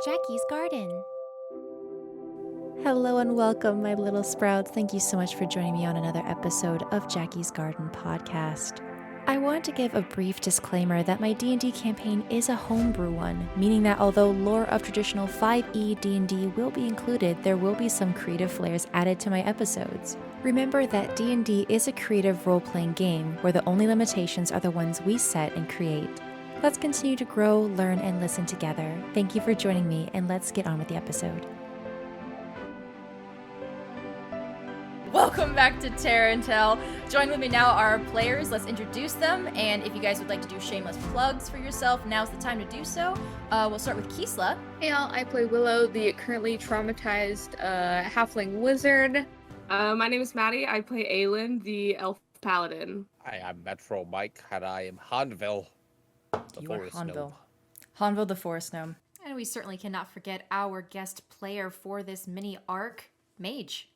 Jackie's Garden. Hello and welcome, my little sprouts. Thank you so much for joining me on another episode of Jackie's Garden podcast. I want to give a brief disclaimer that my D&D campaign is a homebrew one, meaning that although lore of traditional 5e D&D will be included, there will be some creative flares added to my episodes. Remember that D&D is a creative role-playing game where the only limitations are the ones we set and create. Let's continue to grow, learn, and listen together. Thank you for joining me, and let's get on with the episode. Welcome back to Terrantel. Join with me now our players. Let's introduce them, and if you guys would like to do shameless plugs for yourself, now's the time to do so. We'll start with Kisla. Hey all, I play Willow, the currently traumatized halfling wizard. My name is Maddie. I play Aelin, the elf paladin. Hi, I'm Metro Mike, and I am Hanvil, the You are forest Hanvil. gnome. Hanvil the forest gnome. And we certainly cannot forget our guest player for this mini arc, Mage.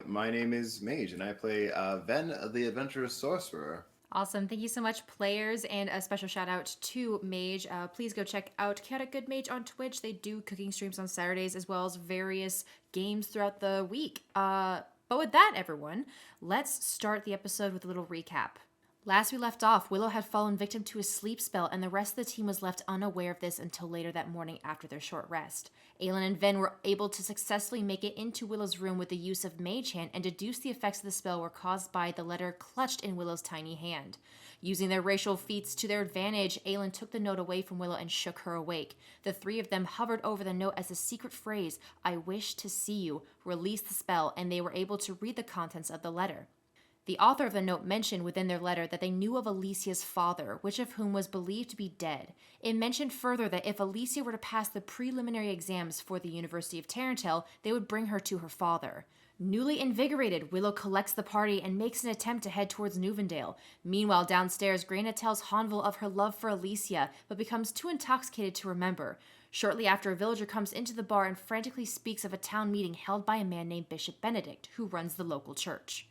My name is Mage, and I play Venn, the adventurous sorcerer. Awesome. Thank you so much, players, and a special shout out to Mage. Please go check out Chaotic Good Mage on Twitch. They do cooking streams on Saturdays as well as various games throughout the week. But with that, everyone, let's start the episode with a little recap. Last we left off, Willow had fallen victim to a sleep spell, and the rest of the team was left unaware of this until later that morning after their short rest. Aelin and Venn were able to successfully make it into Willow's room with the use of Mage Hand and deduce the effects of the spell were caused by the letter clutched in Willow's tiny hand. Using their racial feats to their advantage, Aelin took the note away from Willow and shook her awake. The three of them hovered over the note as the secret phrase, "I wish to see you," released the spell, and they were able to read the contents of the letter. The author of the note mentioned within their letter that they knew of Alicia's father, which of whom was believed to be dead. It mentioned further that if Alicia were to pass the preliminary exams for the University of Terrantel, they would bring her to her father. Newly invigorated, Willow collects the party and makes an attempt to head towards Nuvendale. Meanwhile, downstairs, Greyna tells Hanvil of her love for Alicia, but becomes too intoxicated to remember. Shortly after, a villager comes into the bar and frantically speaks of a town meeting held by a man named Bishop Benedict, who runs the local church.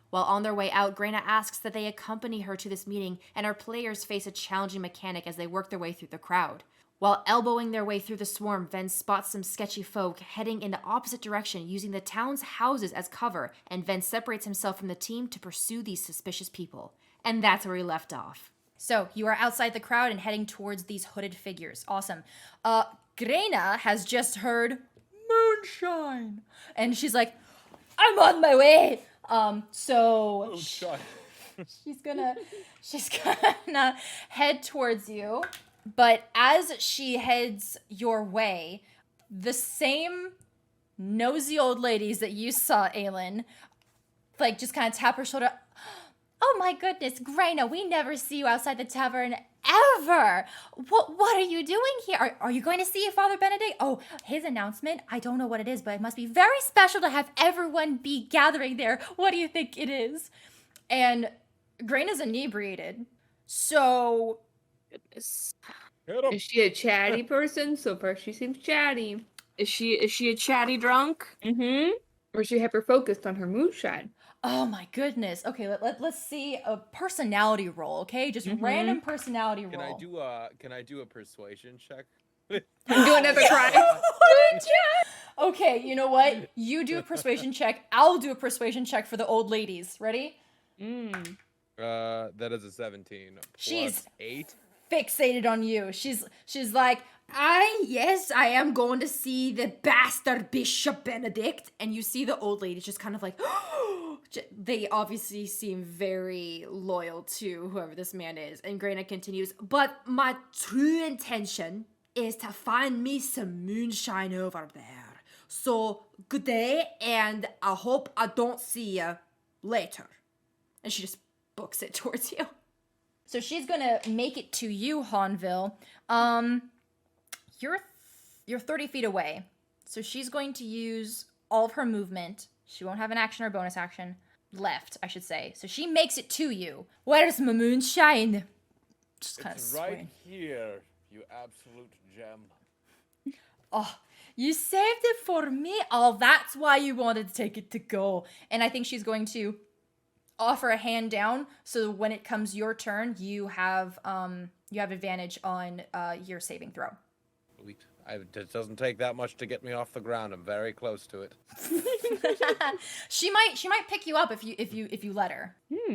While on their way out, Greyna asks that they accompany her to this meeting, and our players face a challenging mechanic as they work their way through the crowd. While elbowing their way through the swarm, Venn spots some sketchy folk heading in the opposite direction using the town's houses as cover, and Venn separates himself from the team to pursue these suspicious people. And that's where we left off. So, you are outside the crowd and heading towards these hooded figures. Awesome. Greyna has just heard moonshine, and she's like, "I'm on my way!" So she's gonna head towards you, but as she heads your way, the same nosy old ladies that you saw, Aelin, like just kind of tap her shoulder. "Oh my goodness, Greyna, we never see you outside the tavern ever. What are you doing here? Are you going to see Father Benedict? Oh, his announcement? I don't know what it is, but it must be very special to have everyone be gathering there. What do you think it is?" And Greyna's inebriated. So, Goodness. Hit 'em. Is she a chatty person? So far she seems chatty. Is she a chatty drunk? Mm-hmm. Or is she hyper-focused on her moonshine? oh my goodness. Okay, let's see a personality roll, okay? Just random personality roll. Can I do a persuasion check? Do another cry. Okay, you know what? You do a persuasion check. I'll do a persuasion check for the old ladies. Ready? That is a 17 plus She's 8. Fixated on you. She's like, yes, I am going to see the bastard Bishop Benedict. And you see the old lady just kind of like, they obviously seem very loyal to whoever this man is. And Greyna continues, "But my true intention is to find me some moonshine over there. So, good day, and I hope I don't see you later." And she just books it towards you. So she's gonna make it to you, Hanvil. You're 30 feet away. So she's going to use all of her movement. She won't have an action or bonus action. Left, I should say. So she makes it to you. "Where's my moonshine?" Just kind of It's right swing. here, you absolute gem. "Oh, you saved it for me? Oh, that's why you wanted to take it to go." And I think she's going to offer a hand down, so when it comes your turn, you have advantage on your saving throw. Sweet. It doesn't take that much to get me off the ground. I'm very close to it. She might pick you up if you let her.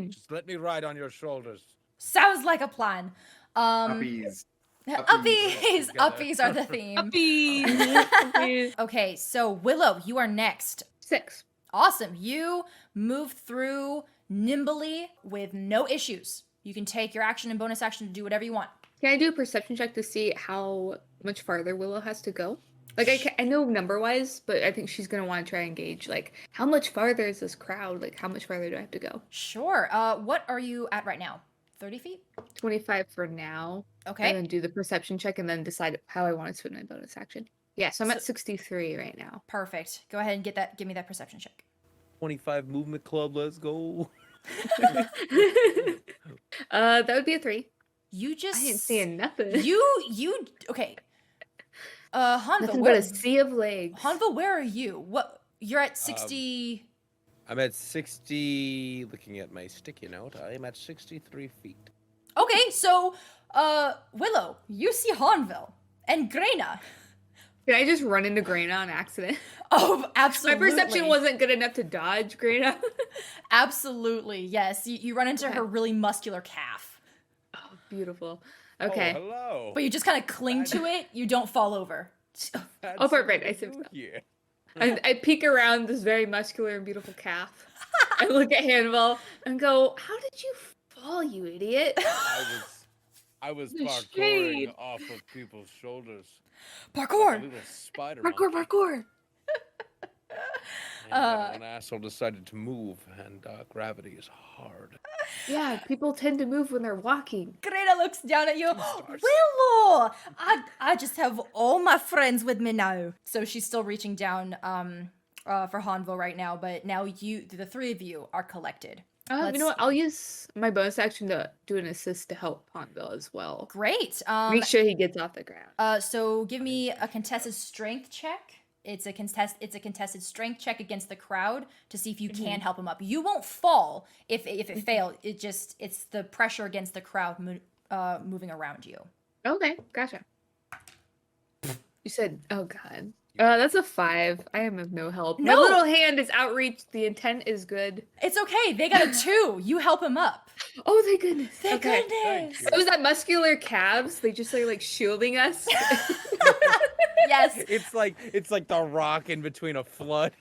Just let me ride on your shoulders. Sounds like a plan. Puppies. Uppies are the theme. Uppies. Okay, so Willow, you are next. 6. Awesome. You move through nimbly with no issues. You can take your action and bonus action to do whatever you want. Can I do a perception check to see how much farther Willow has to go? Like, I know number-wise, but I think she's going to want to try and gauge, like, how much farther is this crowd? Like, how much farther do I have to go? Sure. What are you at right now? 30 feet? 25 for now. Okay. And then do the perception check and then decide how I want to spend my bonus action. Yeah, so I'm at 63 right now. Perfect. Go ahead and give me that perception check. 25 movement club, let's go. That would be a 3. You just I ain't seeing nothing. You okay. Hanvil, Nothing but a sea of legs. Hanvil, where are you? What you're at 60 I'm at 60, looking at my sticky note, I am at 63 feet. Okay, so Willow, you see Hanvil and Greyna. Did I just run into Greyna on accident? Oh, absolutely. My perception wasn't good enough to dodge Greyna. Absolutely, yes. You run into her really muscular calf. Oh, beautiful. Okay. Oh, hello. But you just kind of cling to it. You don't fall over. Oh, perfect. I see what's up. Here. I peek around this very muscular and beautiful calf. I look at Hanvil and go, "How did you fall, you idiot?" I was The parkouring shade. off of people's shoulders. Parkour! Like a little spider Parkour, monkey. parkour. And one asshole decided to move, and gravity is hard. Yeah, people tend to move when they're walking. Greyna looks down at you. stars. Willow! I just have all my friends with me now. So she's still reaching down for Hanvil right now, but now the three of you are collected. You know what? I'll use my bonus action to do an assist to help Hanvil as well. Great. Make sure he gets off the ground. So give me a contested strength check. It's a contested strength check against the crowd to see if you can help him up. You won't fall if it fails. It's the pressure against the crowd moving around you. Okay, gotcha. You said, oh god. That's a 5. I am of no help. No. My little hand is outreached. The intent is good. It's okay. They got a 2. You help him up. Oh, thank goodness. Thank goodness. Thank you. So is that muscular calves? They just are like shielding us. Yes. It's like the rock in between a flood.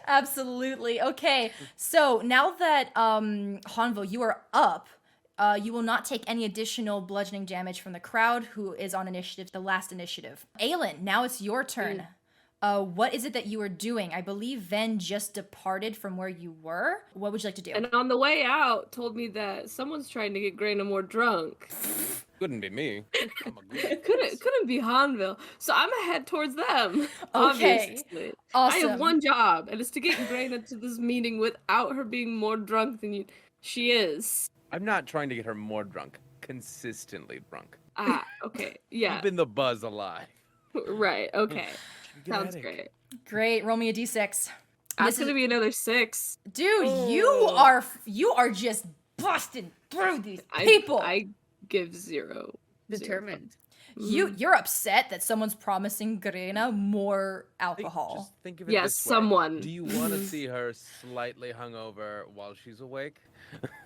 Absolutely. Okay. So now that Hanvil, you are up, you will not take any additional bludgeoning damage from the crowd, who is on initiative, the last initiative. Aelin, now it's your turn. What is it that you are doing? I believe Venn just departed from where you were. What would you like to do? And on the way out, told me that someone's trying to get Greyna more drunk. Couldn't be me. I'm a good Couldn't be Hanvil. So I'm gonna head towards them. Okay. Obviously. I Awesome. have one job, and it's to get Greyna to this meeting without her being more drunk than she is. I'm not trying to get her more drunk. Consistently drunk. Ah, okay. Yeah. Keeping the buzz alive. Right. Okay. Get Sounds at it. great. Great. Roll me a d6. That's gonna be another 6. Dude, you are just busting through these people. I give 0. Determined. You're upset that someone's promising Greyna more alcohol. Just think of it Yes, this way. someone. Do you want to see her slightly hungover while she's awake?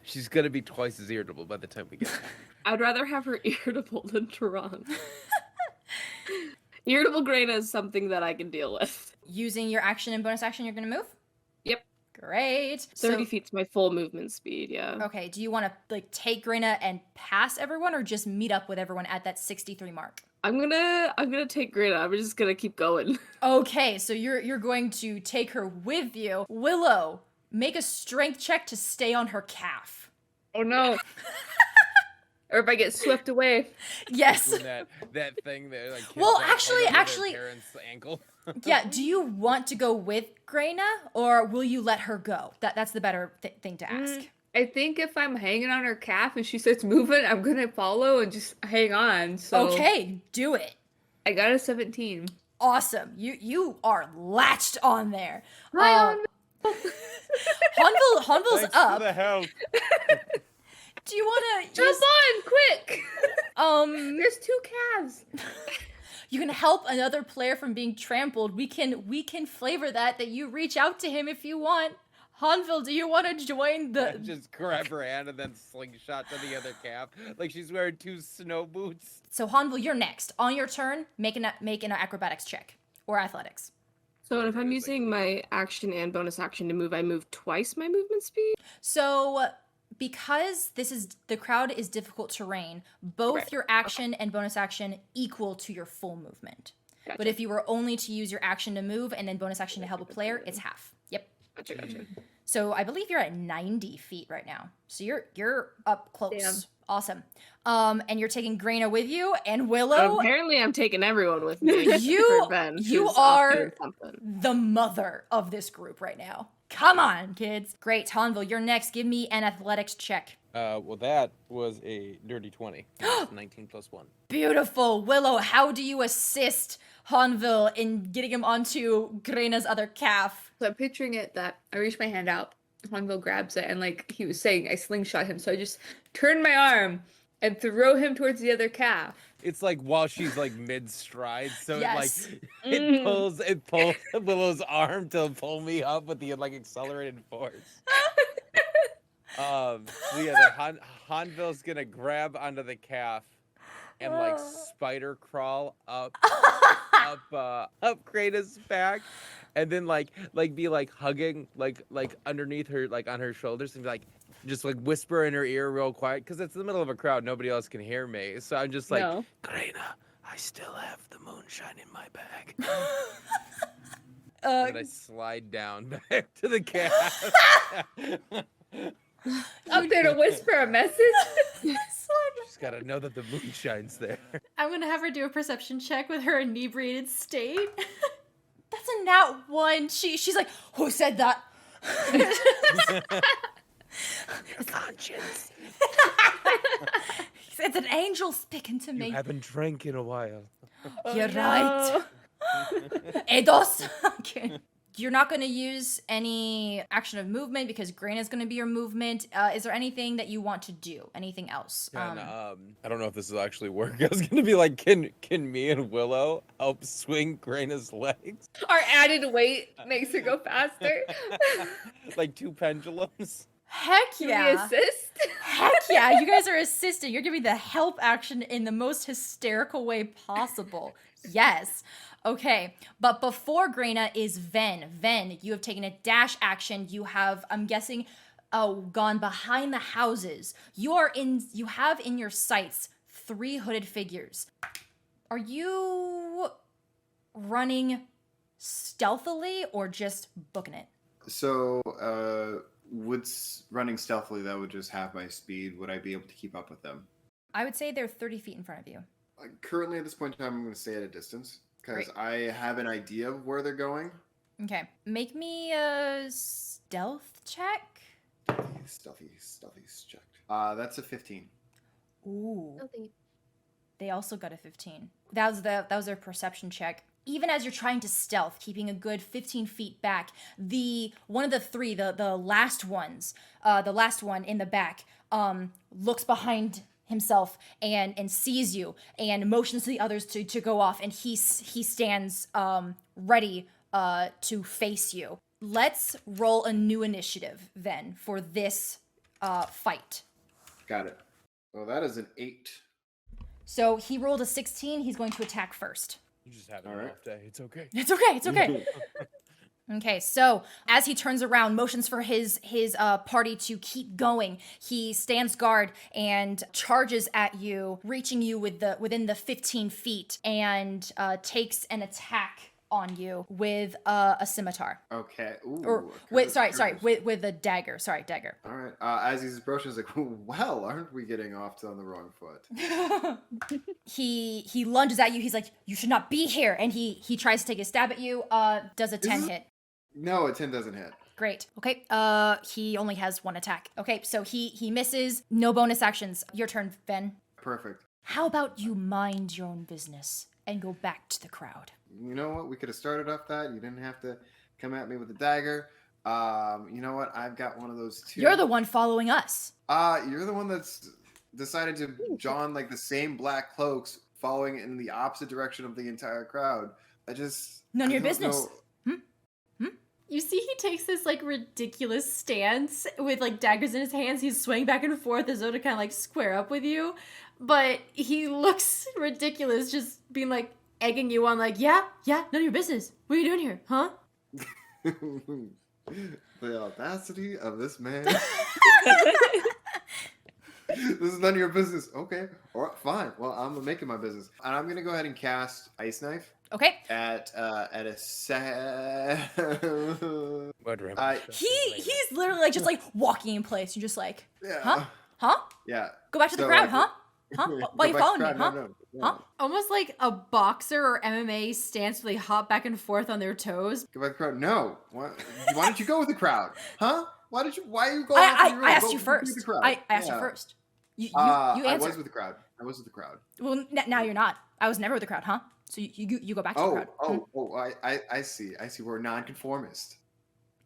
She's gonna be twice as irritable by the time we get there. I'd rather have her irritable than drunk. Irritable Greyna is something that I can deal with. Using your action and bonus action, you're gonna move? Yep. Great. 30 feet's my full movement speed, yeah. Okay, do you want to take Greyna and pass everyone, or just meet up with everyone at that 63 mark? I'm gonna take Greyna. I'm just gonna keep going. Okay, so you're going to take her with you. Willow, make a strength check to stay on her calf. Oh no. Or if I get swept away. Yes. Doing that thing there, like kids Well, that actually- hold onto their actually- parents' ankle. Yeah, do you want to go with Greyna, or will you let her go? That's the better thing to ask. I think if I'm hanging on her calf and she starts moving, I'm gonna follow and just hang on. So Okay, do it. I got a 17. Awesome. You are latched on there. Hi, Hanvil's Thanks up. for the help. Do you want to Jump on, quick! There's 2 calves. You can help another player from being trampled. We can flavor that you reach out to him if you want. Hanvil, do you want to join the... Just grab her hand and then slingshot to the other calf. Like she's wearing 2 snow boots. So Hanvil, you're next. On your turn, make an acrobatics check. Or athletics. So if I'm using my action and bonus action to move, I move twice my movement speed? So... because the crowd is difficult terrain, both your action and bonus action equal to your full movement. Gotcha. But if you were only to use your action to move and then bonus action to help a player, it's half. Yep. Gotcha. So I believe you're at 90 feet right now. So you're up close. Damn. Awesome. And you're taking Greyna with you and Willow. Apparently I'm taking everyone with me. You for Ben, you who's off doing are something. the mother of this group right now. Come on, kids. Great, Hanvil, you're next. Give me an athletics check. Well, that was a dirty 20. That's 19 plus 1. Beautiful. Willow, how do you assist Hanvil in getting him onto Greyna's other calf? So I'm picturing it that I reach my hand out, Hanvil grabs it, and like he was saying, I slingshot him. So I just turn my arm and throw him towards the other calf. It's like while she's like mid stride, so Yes. it pulls Willow's arm to pull me up with the like accelerated force. So yeah, then Hanvil's gonna grab onto the calf and like spider crawl up Greyna's back, and then like be like hugging like underneath her, like on her shoulders, and be like just like whisper in her ear real quiet, because it's the middle of a crowd, nobody else can hear me. So I'm just like, No. Greyna, I still have the moonshine in my bag. And I slide down back to the calf. Up there to whisper a message. Just gotta know that the moonshine's there. I'm gonna have her do a perception check with her inebriated state. That's a nat 1. She's like, who said that? Your conscience. It's an angel speaking to me. You haven't drank in a while. You're right. Eidos. Okay. You're not going to use any action of movement because Greyna's going to be your movement. Is there anything that you want to do? Anything else? And, I don't know if this will actually work. I was gonna be like, can me and Willow help swing Greyna's legs? Our added weight makes her go faster. Like 2 pendulums. Heck Can yeah. we assist? Heck yeah. You guys are assisting. You're giving the help action in the most hysterical way possible. Yes. Okay, but before Greyna is Venn. Venn, you have taken a dash action. You have, I'm guessing, gone behind the houses. You have in your sights 3 hooded figures. Are you running stealthily or just booking it? So, running stealthily, that would just half my speed. Would I be able to keep up with them? I would say they're 30 feet in front of you. Currently, at this point in time, I'm going to stay at a distance because Great. I have an idea of where they're going. Okay, make me a stealth check. Stealthy checked. That's a 15. Ooh. Nothing. They also got a 15. That was their perception check. Even as you're trying to stealth, keeping a good 15 feet back, one of the 3, the last ones, the last one in the back, looks behind himself and sees you and motions to the others to go off, and he stands ready to face you. Let's roll a new initiative then for this fight. Got it. Well, that is an 8. So he rolled a 16. He's going to attack first. You just have an All right. off day. It's okay. It's okay. It's okay. Okay, so as he turns around, motions for his party to keep going, he stands guard and charges at you, reaching you within the 15 feet, and takes an attack on you with a scimitar. Okay. Ooh, Or with with a dagger. Sorry, dagger. All right. As he's approaching, he's like, "Well, aren't we getting off on the wrong foot?" He lunges at you. He's like, "You should not be here," and he tries to take a stab at you. Does a 10 hit? No, a 10 doesn't hit. Great. Okay. He only has 1 attack. Okay, so he misses. No bonus actions. Your turn, Venn. Perfect. How about you mind your own business and go back to the crowd? You know what? We could have started off that. You didn't have to come at me with a dagger. You know what? I've got one of those too. You're the one following us. You're the one that's decided to don like the same black cloaks, following in the opposite direction of the entire crowd. None of your don't business. know. You see, he takes this like ridiculous stance with like daggers in his hands. He's swaying back and forth as though to kind of like square up with you, but he looks ridiculous, just being like egging you on, like, yeah, none of your business. What are you doing here, huh? The audacity of this man. This is none of your business. Okay, all right, fine. Well, I'm gonna make it my business, and I'm gonna go ahead and cast Ice Knife Okay. at a set. He's literally like just like walking in place. You're just like, Yeah. huh? Yeah. Go back to the So, crowd, like, huh? Huh? Why are you Go back to following me, crowd. huh? No. Huh? Almost like a boxer or MMA stance where they hop back and forth on their toes. Go back to the crowd. No. Why don't you go with the crowd? Huh? Why are you going? I asked you first. I asked you first. You I answered. was with the crowd. Well, now you're not. I was never with the crowd, huh? So you go back to the crowd. I see. We're nonconformist.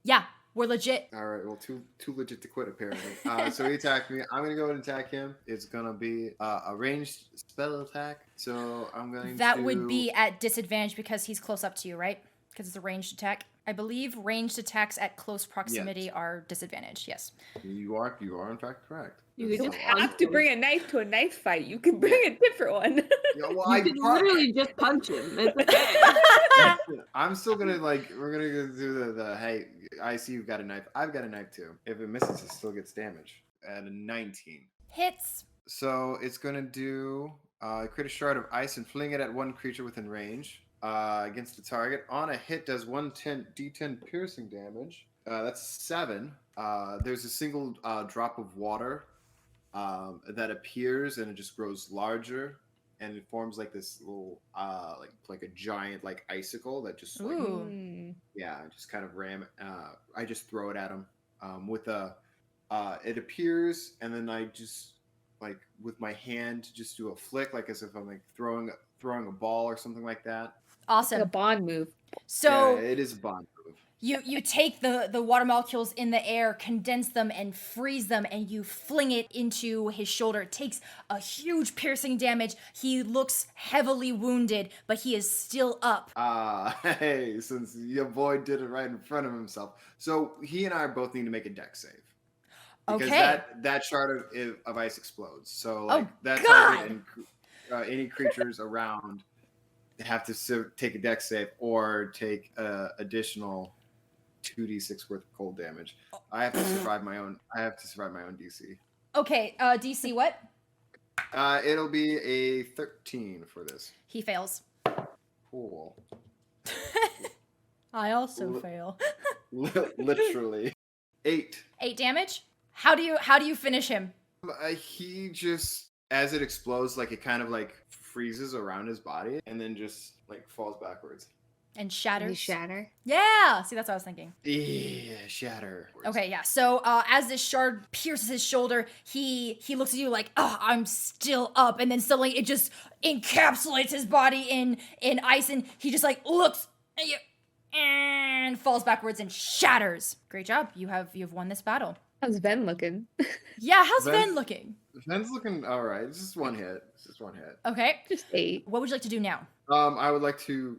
Yeah, we're legit. All right. Well, too legit to quit apparently. So he attacked me. I'm gonna go ahead and attack him. It's gonna be a ranged spell attack. So I'm going That to. would be at disadvantage because he's close up to you, right? Because it's a ranged attack. I believe ranged attacks at close proximity are disadvantaged. Yes. You are in fact correct. You You could don't just have to bring a knife to a knife fight. You can bring a different one. Yeah, well, You could literally just punch him. It's okay. I'm still gonna we're gonna go do the hey, I see you've got a knife. I've got a knife too. If it misses, it still gets damage at a 19. Hits. So it's gonna do create a shard of ice and fling it at one creature within range against the target. On a hit, does 1d10 piercing damage. That's 7. There's a single drop of water that appears and it just grows larger. And it forms like this little, like a giant like icicle that just like, Ooh. just kind of ram. I just throw it at him with a. It appears, and then I just like with my hand just do a flick, like as if I'm like throwing a ball or something like that. Awesome. A bond move. So yeah, it is a bond move. you take the water molecules in the air, condense them, and freeze them, and you fling it into his shoulder. It takes a huge piercing damage. He looks heavily wounded, but he is still up. Hey, since your boy did it right in front of himself, so he and I both need to make a dex save. Because Okay. that shard of ice explodes. So like that God! target and any creatures around have to take a dex save or take additional 2d6 worth of cold damage. I have to survive my own. DC. Okay, DC what? It'll be a 13 for this. He fails. Cool. I also fail. Literally 8. 8 damage? How do you finish him? He just, as it explodes, like it kind of like freezes around his body and then just like falls backwards. And You shatters? shatter. Yeah! See, that's what I was thinking. Yeah, shatter. Okay, yeah. So as this shard pierces his shoulder, he looks at you like, "Oh, I'm still up," and then suddenly it just encapsulates his body in ice, and he just like looks at you and falls backwards and shatters. Great job. You've won this battle. How's Venn looking? Yeah, how's Venn- Venn looking? Ven's looking all right. It's just one hit. Okay. Just 8. What would you like to do now? I would like to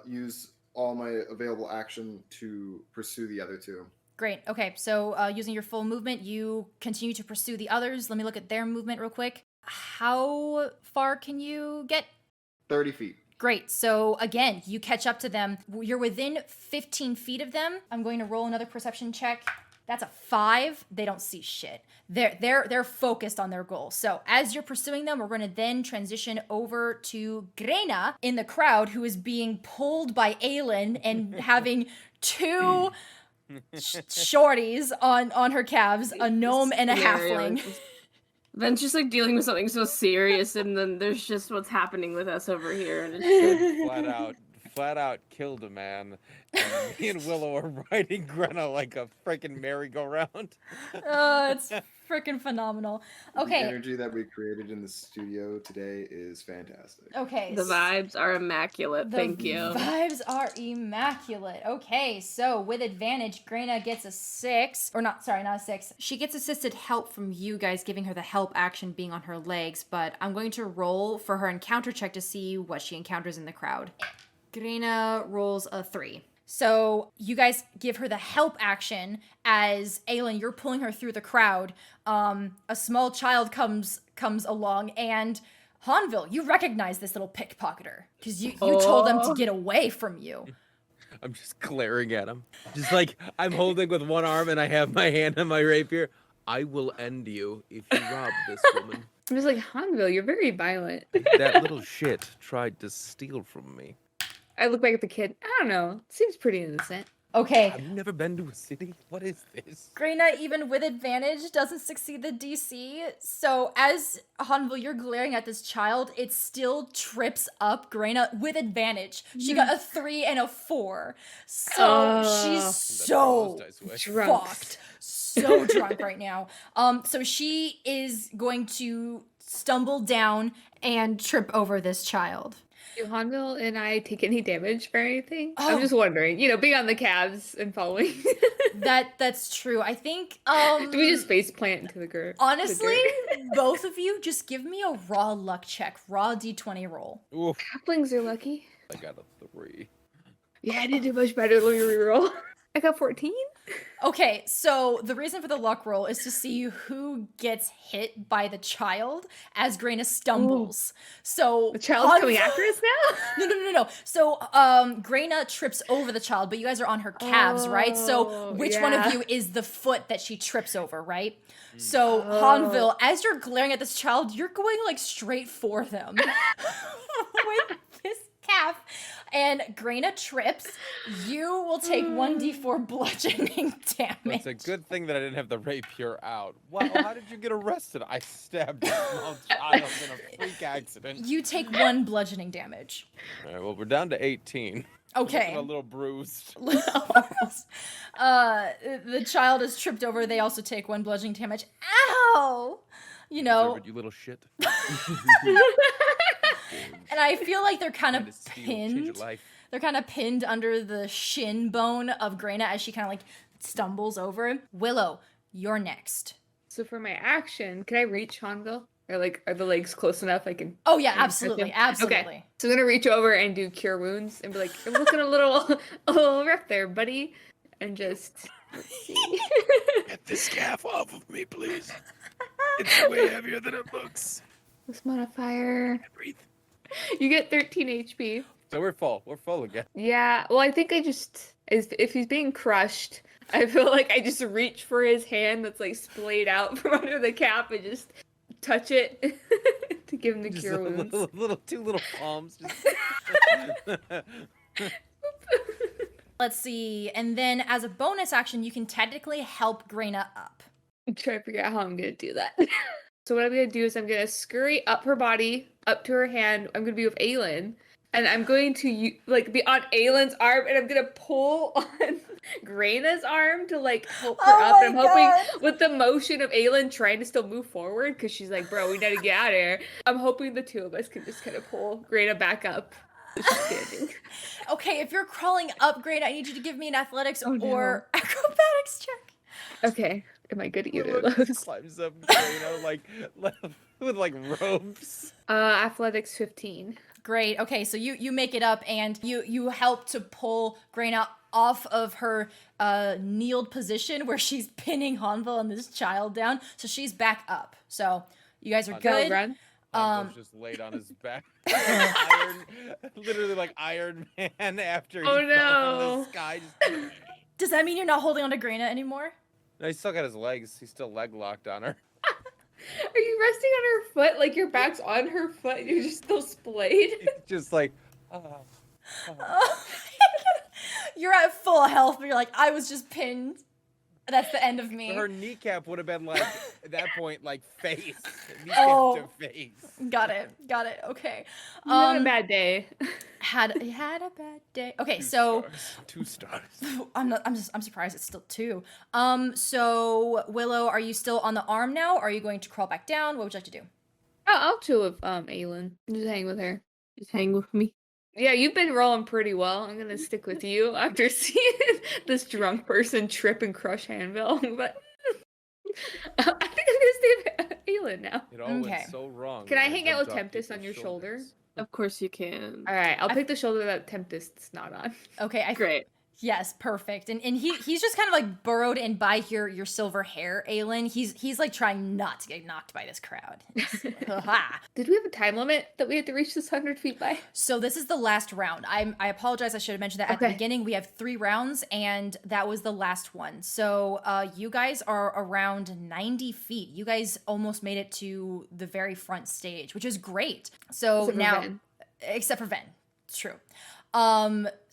use all my available action to pursue the other two. Great. Okay, so using your full movement, you continue to pursue the others. Let me look at their movement real quick. How far can you get? 30 feet. Great. So again, you catch up to them. You're within 15 feet of them. I'm going to roll another perception check. That's a 5. They don't see shit. They're focused on their goal. So as you're pursuing them, we're going to then transition over to Greyna in the crowd, who is being pulled by Aelin and having 2 shorties on her calves, a gnome and a halfling. Ven's just like dealing with something so serious, and then there's just what's happening with us over here, and it's just, flat out killed a man, and me and Willow are riding Greyna like a freaking merry-go-round. Oh, it's freaking phenomenal. The Okay. energy that we created in the studio today is fantastic. Okay. The vibes are immaculate. The Thank you. vibes are immaculate. Okay, so with advantage, Greyna gets a 6. Or not, sorry, not a 6. She gets assisted help from you guys giving her the help action being on her legs, but I'm going to roll for her encounter check to see what she encounters in the crowd. Greyna rolls a 3. So you guys give her the help action as Aelin, you're pulling her through the crowd. A small child comes along, and Hanvil, you recognize this little pickpocketer because you told them to get away from you. I'm just glaring at him. Just like, I'm holding with one arm and I have my hand on my rapier. I will end you if you rob this woman. I'm just like, Hanvil, you're very violent. That little shit tried to steal from me. I look back at the kid. I don't know. Seems pretty innocent. Okay, Have you never been to a city? What is this? Greyna, even with advantage, doesn't succeed the DC. So as Hanvil, you're glaring at this child, it still trips up Greyna with advantage. She got a 3 and a 4. So she's That's so the most I wish. Drunk. fucked. So drunk right now. So she is going to stumble down. And trip over this child. Do Hanvil and I take any damage for anything? Oh. I'm just wondering. You know, being on the calves and following. That's true. I think Do we just face plant into the dirt? honestly, both of you just give me a raw luck check, raw d20 roll. Oof, Halflings are lucky. I got a 3. Yeah, I didn't do much better. Let me reroll. I got 14. Okay, so the reason for the luck roll is to see who gets hit by the child as Greyna stumbles. So The child's coming after us now? No. So Greyna trips over the child, but you guys are on her calves, right? So Oh, which one of yeah. you is the foot that she trips over, right? So Hanvil, as you're glaring at this child, you're going like straight for them with this calf. And Greyna trips. You will take 1d4 bludgeoning damage. It's a good thing that I didn't have the rapier out. Wow, how did you get arrested? I stabbed a small child in a freak accident. You take 1 bludgeoning damage. All right, well, we're down to 18. Okay. I'm a little bruised. The child is tripped over. They also take 1 bludgeoning damage. Ow! You know, Deserve it, you little shit. and I feel like they're kind of Trying to steal, change your pinned. life. They're kind of pinned under the shin bone of Greyna as she kind of like stumbles over. Willow, you're next. So for my action, can I reach Hanvil? Or like, are the legs close enough I can? Oh yeah, touch absolutely, him? absolutely. Okay. So I'm gonna reach over and do cure wounds and be like, I'm looking a little rough there, buddy. And just, let's see. Get this calf off of me, please. It's way heavier than it looks. This modifier. Breathe. You get 13 HP. So we're full. We're full again. Yeah, well, I think I just, if he's being crushed, I feel like I just reach for his hand that's like splayed out from under the cap and just touch it to give him the Just cure a wounds. two little palms. Just... Let's see. And then as a bonus action, you can technically help Greyna up. I'm trying to figure out how I'm gonna do that. So what I'm gonna do is I'm gonna scurry up her body, up to her hand. I'm gonna be with Aelin, and I'm going to like be on Aelin's arm, and I'm gonna pull on Greyna's arm to like help her Oh up. my And I'm hoping God. with the motion of Aelin trying to still move forward, because she's like, "Bro, we gotta get out of here." I'm hoping the two of us can just kind of pull Greyna back up. So she's standing. Okay, if you're crawling up, Greyna, I need you to give me an athletics Oh, no. or acrobatics check. Okay, am I good at either of Willow those? climbs up, like with like ropes. Athletics 15. Great. Okay, so you make it up and you help to pull Greyna off of her kneeled position where she's pinning Hanvil and this child down. So she's back up. So you guys are Hanvil good. Run. Hanvil's just laid on his back, literally like Iron Man after he Oh, fell from no. the sky. Does that mean you're not holding on to Greyna anymore? No, he's still got his legs. He's still leg locked on her. Are you resting on her foot? Like your back's on her foot and you're just still splayed? He's just like, You're at full health, but you're like, I was just pinned. That's the end of me. her kneecap would have been like at that point like face, kneecap Oh. to face. Got it. Okay. I'm having a bad day. had a bad day. Okay, 2 stars. I'm surprised it's still 2. So Willow, are you still on the arm now? Or are you going to crawl back down? What would you like to do? I'll chill with Aelin. Just hang with her. Just hang with me. Yeah, you've been rolling pretty well. I'm gonna stick with you after seeing this drunk person trip and crush Hanvil. But I think I'm gonna stay with Aelin now. It all Okay. went so wrong. Can when I hang out jumped with off Tempest on people's your shoulder? shoulders. Of course you can. All right, I'll pick the shoulder that Tempest's not on. Okay, Great. Yes, perfect. And he's just kind of like burrowed in by your silver hair, Aelin. He's like trying not to get knocked by this crowd. Did we have a time limit that we had to reach this 100 feet by? So this is the last round. I apologize. I should have mentioned that at the Okay. beginning. We have 3 rounds, and that was the last one. So you guys are around 90 feet. You guys almost made it to the very front stage, which is great. So Except for now, Venn. except for Venn, it's true.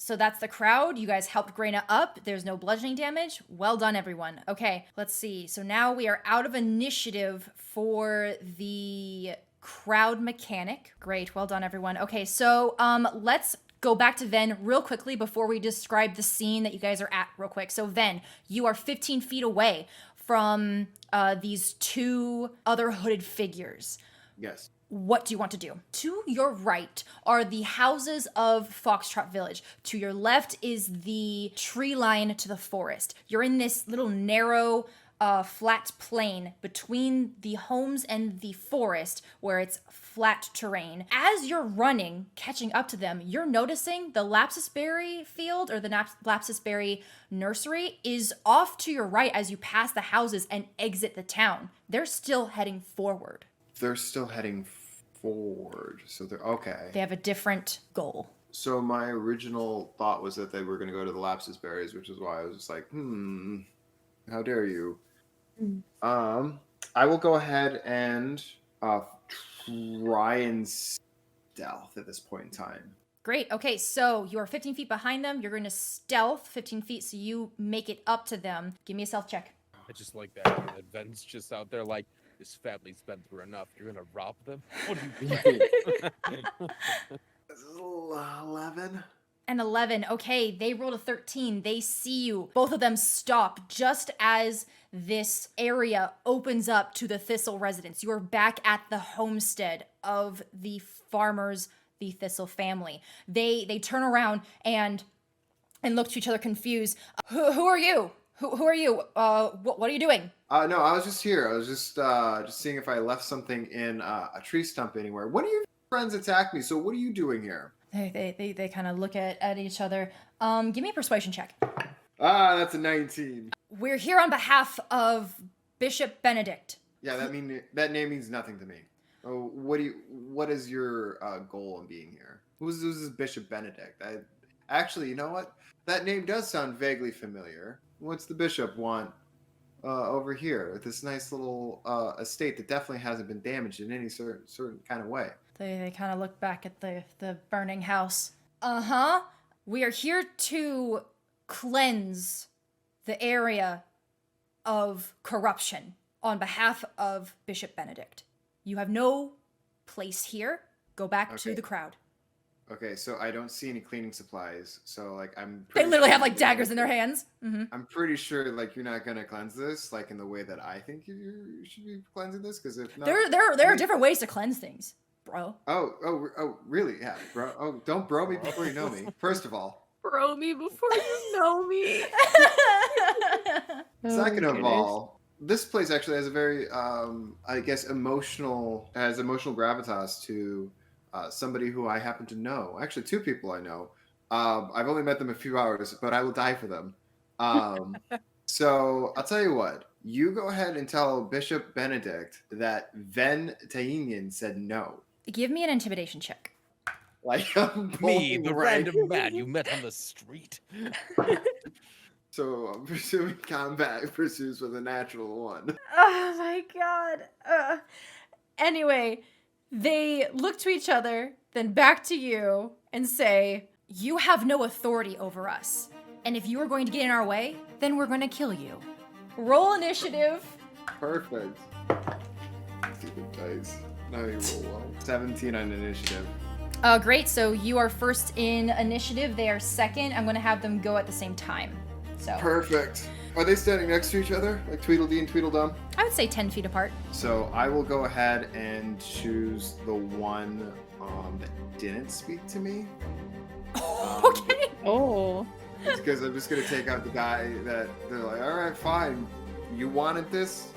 So that's the crowd. You guys helped Greyna up. There's no bludgeoning damage. Well done, everyone. Okay, let's see. So now we are out of initiative for the crowd mechanic. Great. Well done, everyone. Okay, so let's go back to Venn real quickly before we describe the scene that you guys are at real quick. So Venn, you are 15 feet away from these 2 other hooded figures. Yes. What do you want to do? To your right are the houses of Foxtrot Village. To your left is the tree line to the forest. You're in this little narrow, flat plain between the homes and the forest where it's flat terrain. As you're running, catching up to them, you're noticing the Lapsusberry field or the Lapsusberry nursery is off to your right as you pass the houses and exit the town. They're still heading forward. They're still heading forward. So they're okay. They have a different goal. So my original thought was that they were going to go to the Lapsusberries, which is why I was just like, how dare you? I will go ahead and try and stealth at this point in time. Great. Okay, so you are 15 feet behind them. You're going to stealth 15 feet, so you make it up to them. Give me a stealth check. I just like that. Venn's just out there like, this family's been through enough. You're gonna rob them? What do you mean? This is 11. And 11. Okay, they rolled a 13. They see you. Both of them stop just as this area opens up to the Thistle residence. You are back at the homestead of the farmers, the Thistle family. They turn around and look to each other confused. Who are you? Who are you? What are you doing? No, I was just here. I was just seeing if I left something in a tree stump anywhere. One of your friends attacked me, so what are you doing here? They kind of look at each other. Give me a persuasion check. That's a 19. We're here on behalf of Bishop Benedict. Yeah, that name means nothing to me. Oh, what is your goal in being here? Who's this Bishop Benedict? Actually, you know what? That name does sound vaguely familiar. What's the bishop want over here with this nice little estate that definitely hasn't been damaged in any certain kind of way? They kind of look back at the burning house. We are here to cleanse the area of corruption on behalf of Bishop Benedict. You have no place here. Go back to the crowd. Okay, so I don't see any cleaning supplies. So like They literally have like daggers in their hands. Mm-hmm. I'm pretty sure like you're not gonna cleanse this like in the way that I think you should be cleansing this, because if not, there are different ways to cleanse things, bro. Oh, really? Yeah, bro. Oh, don't bro me before you know me. First of all, Bro me before you know me. second of all, this place actually has a very, I guess, emotional gravitas to somebody who I happen to know. Actually, 2 people I know. I've only met them a few hours, but I will die for them. So I'll tell you what. You go ahead and tell Bishop Benedict that Venn said no. Give me an intimidation check. Like I'm Me, the right. random man you met on the street. So I'm pursuing combat pursues with a natural 1. Oh my god. Anyway, they look to each other, then back to you, and say, "You have no authority over us. And if you are going to get in our way, then we're going to kill you." Roll initiative. Perfect. Stupid dice. Now you roll well. 17 on initiative. Great. So you are first in initiative. They are second. I'm going to have them go at the same time. So Perfect. Are they standing next to each other, like Tweedledee and Tweedledum? I would say 10 feet apart. So I will go ahead and choose the one that didn't speak to me. Okay. Oh. Because I'm just gonna take out the guy that they're like, all right, fine, you wanted this.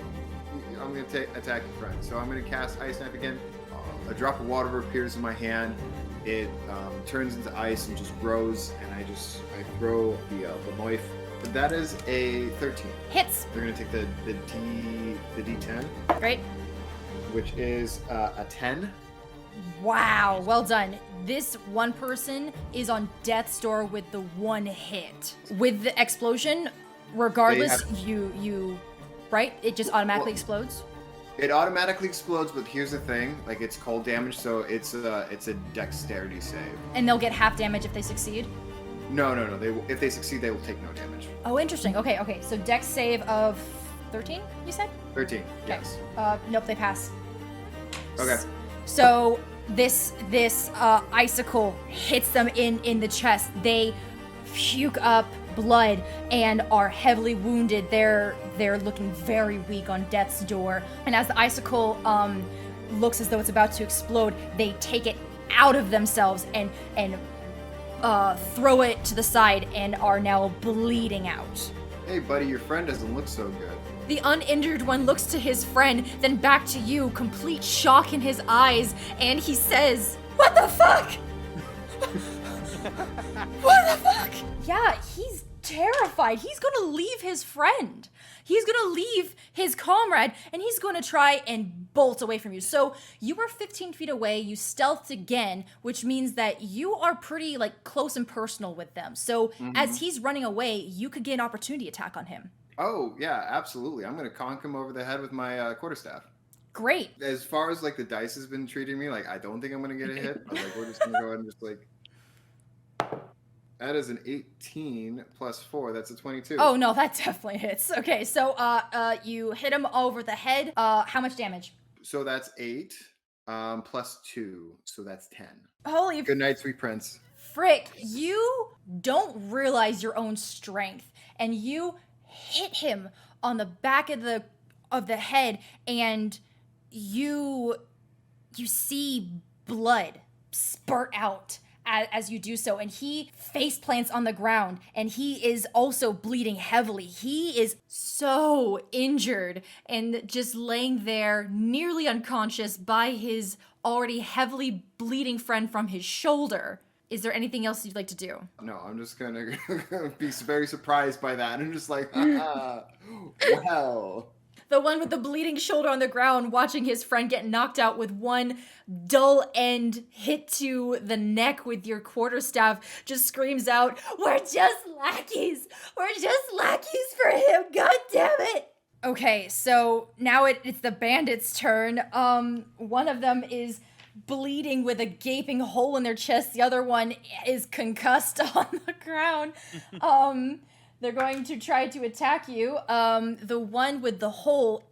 I'm gonna attack your friend. So I'm gonna cast Ice Knife again. A drop of water appears in my hand. It turns into ice and just grows, and I throw the knife. That is a 13. Hits. They're gonna take the D10, Great. which is a 10. Wow. Well done. This one person is on death's door with the one hit. With the explosion, regardless, you right? It just automatically explodes. It automatically explodes, but here's the thing: like it's cold damage, so it's a dexterity save. And they'll get half damage if they succeed. No. If they succeed, they will take no damage. Oh, interesting. Okay. So dex save of 13, you said? 13. Okay. Yes. Nope, they pass. Okay. So this icicle hits them in the chest. They puke up blood and are heavily wounded. They're looking very weak on death's door. And as the icicle looks as though it's about to explode, they take it out of themselves and throw it to the side and are now bleeding out. Hey, buddy, your friend doesn't look so good. The uninjured one looks to his friend, then back to you, complete shock in his eyes, and he says, "What the fuck? What the fuck?" Yeah, he's terrified. He's gonna leave his friend. He's gonna leave his comrade, and he's gonna try and bolt away from you. So you were 15 feet away, you stealthed again, which means that you are pretty like close and personal with them. So as he's running away, you could get an opportunity attack on him. Oh yeah, absolutely. I'm gonna conk him over the head with my quarterstaff. Great. As far as like the dice has been treating me, like I don't think I'm gonna get a hit. But like we're just gonna go ahead and just like. That is an 18 plus 4. That's a 22. Oh no, that definitely hits. Okay, so you hit him over the head. How much damage? So that's 8 plus 2. So that's 10. Holy Good night, sweet prince. frick! You don't realize your own strength, and you hit him on the back of the head, and you see blood spurt out as you do so, and he face plants on the ground, and he is also bleeding heavily. He is so injured and just laying there nearly unconscious by his already heavily bleeding friend from his shoulder. Is there anything else you'd like to do? No, I'm just gonna be very surprised by that. I'm just like, well. The one with the bleeding shoulder on the ground, watching his friend get knocked out with one dull end hit to the neck with your quarterstaff, just screams out, "We're just lackeys! We're just lackeys for him! God damn it!" Okay, so now it's the bandits' turn. One of them is bleeding with a gaping hole in their chest. The other one is concussed on the ground. They're going to try to attack you. The one with the hole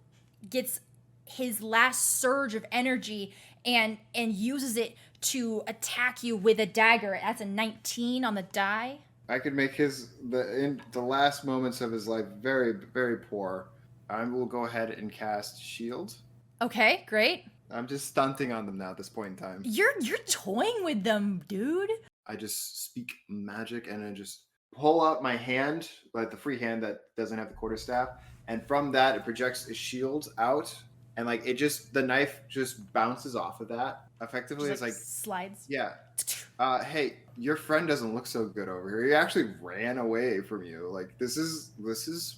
gets his last surge of energy and uses it to attack you with a dagger. That's a 19 on the die. I could make the last moments of his life very, very poor. I will go ahead and cast Shield. Okay, great. I'm just stunting on them now at this point in time. You're toying with them, dude. I just speak magic and I just pull out my hand, like the free hand that doesn't have the quarterstaff, and from that it projects a shield out, and like the knife just bounces off of that. Effectively, Just, it's like slides. yeah. Hey, your friend doesn't look so good over here. He actually ran away from you. Like this is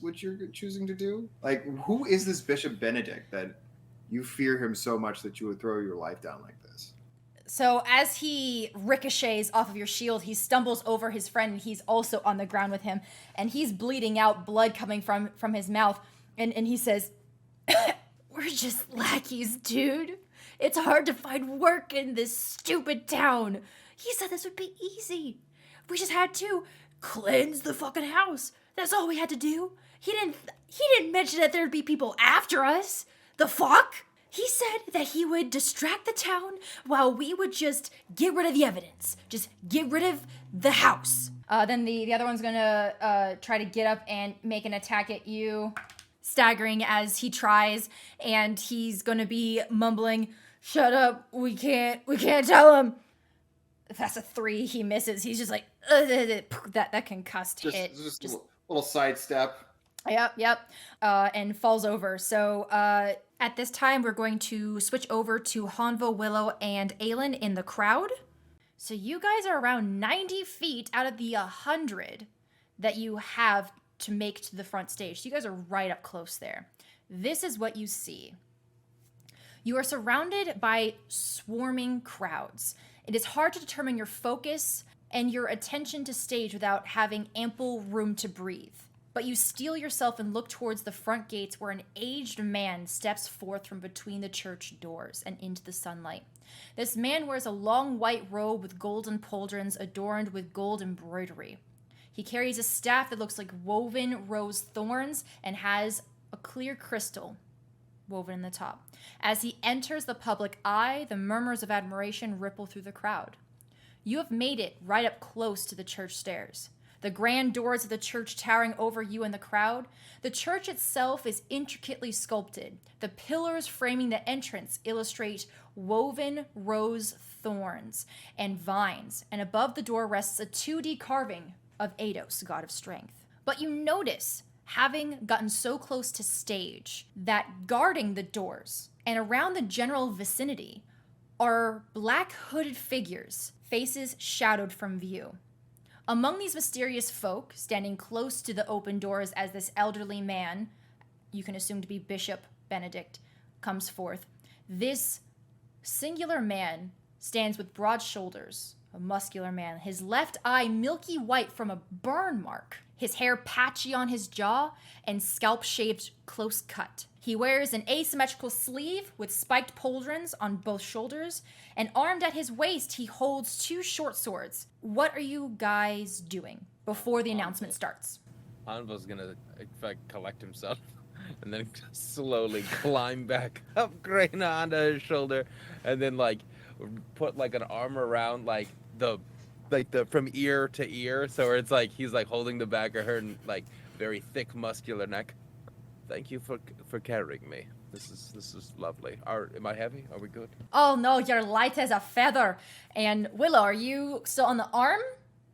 what you're choosing to do. Like who is this Bishop Benedict that you fear him so much that you would throw your life down like this? So as he ricochets off of your shield, he stumbles over his friend, and he's also on the ground with him, and he's bleeding out, blood coming from his mouth, and he says, "We're just lackeys, dude. It's hard to find work in this stupid town. He said this would be easy. We just had to cleanse the fucking house. That's all we had to do. He didn't mention that there'd be people after us. The fuck?" He said that he would distract the town while we would just get rid of the evidence. Just get rid of the house. Then the other one's gonna try to get up and make an attack at you, staggering as he tries, and he's gonna be mumbling, "Shut up, we can't tell him." If that's a 3, he misses. He's just like, that concussed hit. Just a little sidestep. Yep. And falls over. So at this time, we're going to switch over to Hanvil, Willow, and Aelin in the crowd. So you guys are around 90 feet out of the 100 that you have to make to the front stage. So you guys are right up close there. This is what you see. You are surrounded by swarming crowds. It is hard to determine your focus and your attention to stage without having ample room to breathe. But you steel yourself and look towards the front gates where an aged man steps forth from between the church doors and into the sunlight. This man wears a long white robe with golden pauldrons adorned with gold embroidery. He carries a staff that looks like woven rose thorns and has a clear crystal woven in the top. As he enters the public eye, the murmurs of admiration ripple through the crowd. You have made it right up close to the church stairs. The grand doors of the church towering over you and the crowd. The church itself is intricately sculpted. The pillars framing the entrance illustrate woven rose thorns and vines, and above the door rests a 2D carving of Eidos, god of strength. But you notice, having gotten so close to stage, that guarding the doors and around the general vicinity are black hooded figures, faces shadowed from view. Among these mysterious folk, standing close to the open doors as this elderly man, you can assume to be Bishop Benedict, comes forth, this singular man stands with broad shoulders, a muscular man, his left eye milky white from a burn mark, his hair patchy on his jaw, and scalp shaved close cut. He wears an asymmetrical sleeve with spiked pauldrons on both shoulders, and armed at his waist, he holds 2 short swords. What are you guys doing before the announcement starts? Hanvil's gonna, in fact, collect himself and then slowly climb back up Greyna onto his shoulder, and then put an arm around the from ear to ear, so it's he's holding the back of her very thick muscular neck. Thank you for carrying me. This is lovely. Am I heavy? Are we good? Oh no, you're light as a feather. And Willow, are you still on the arm,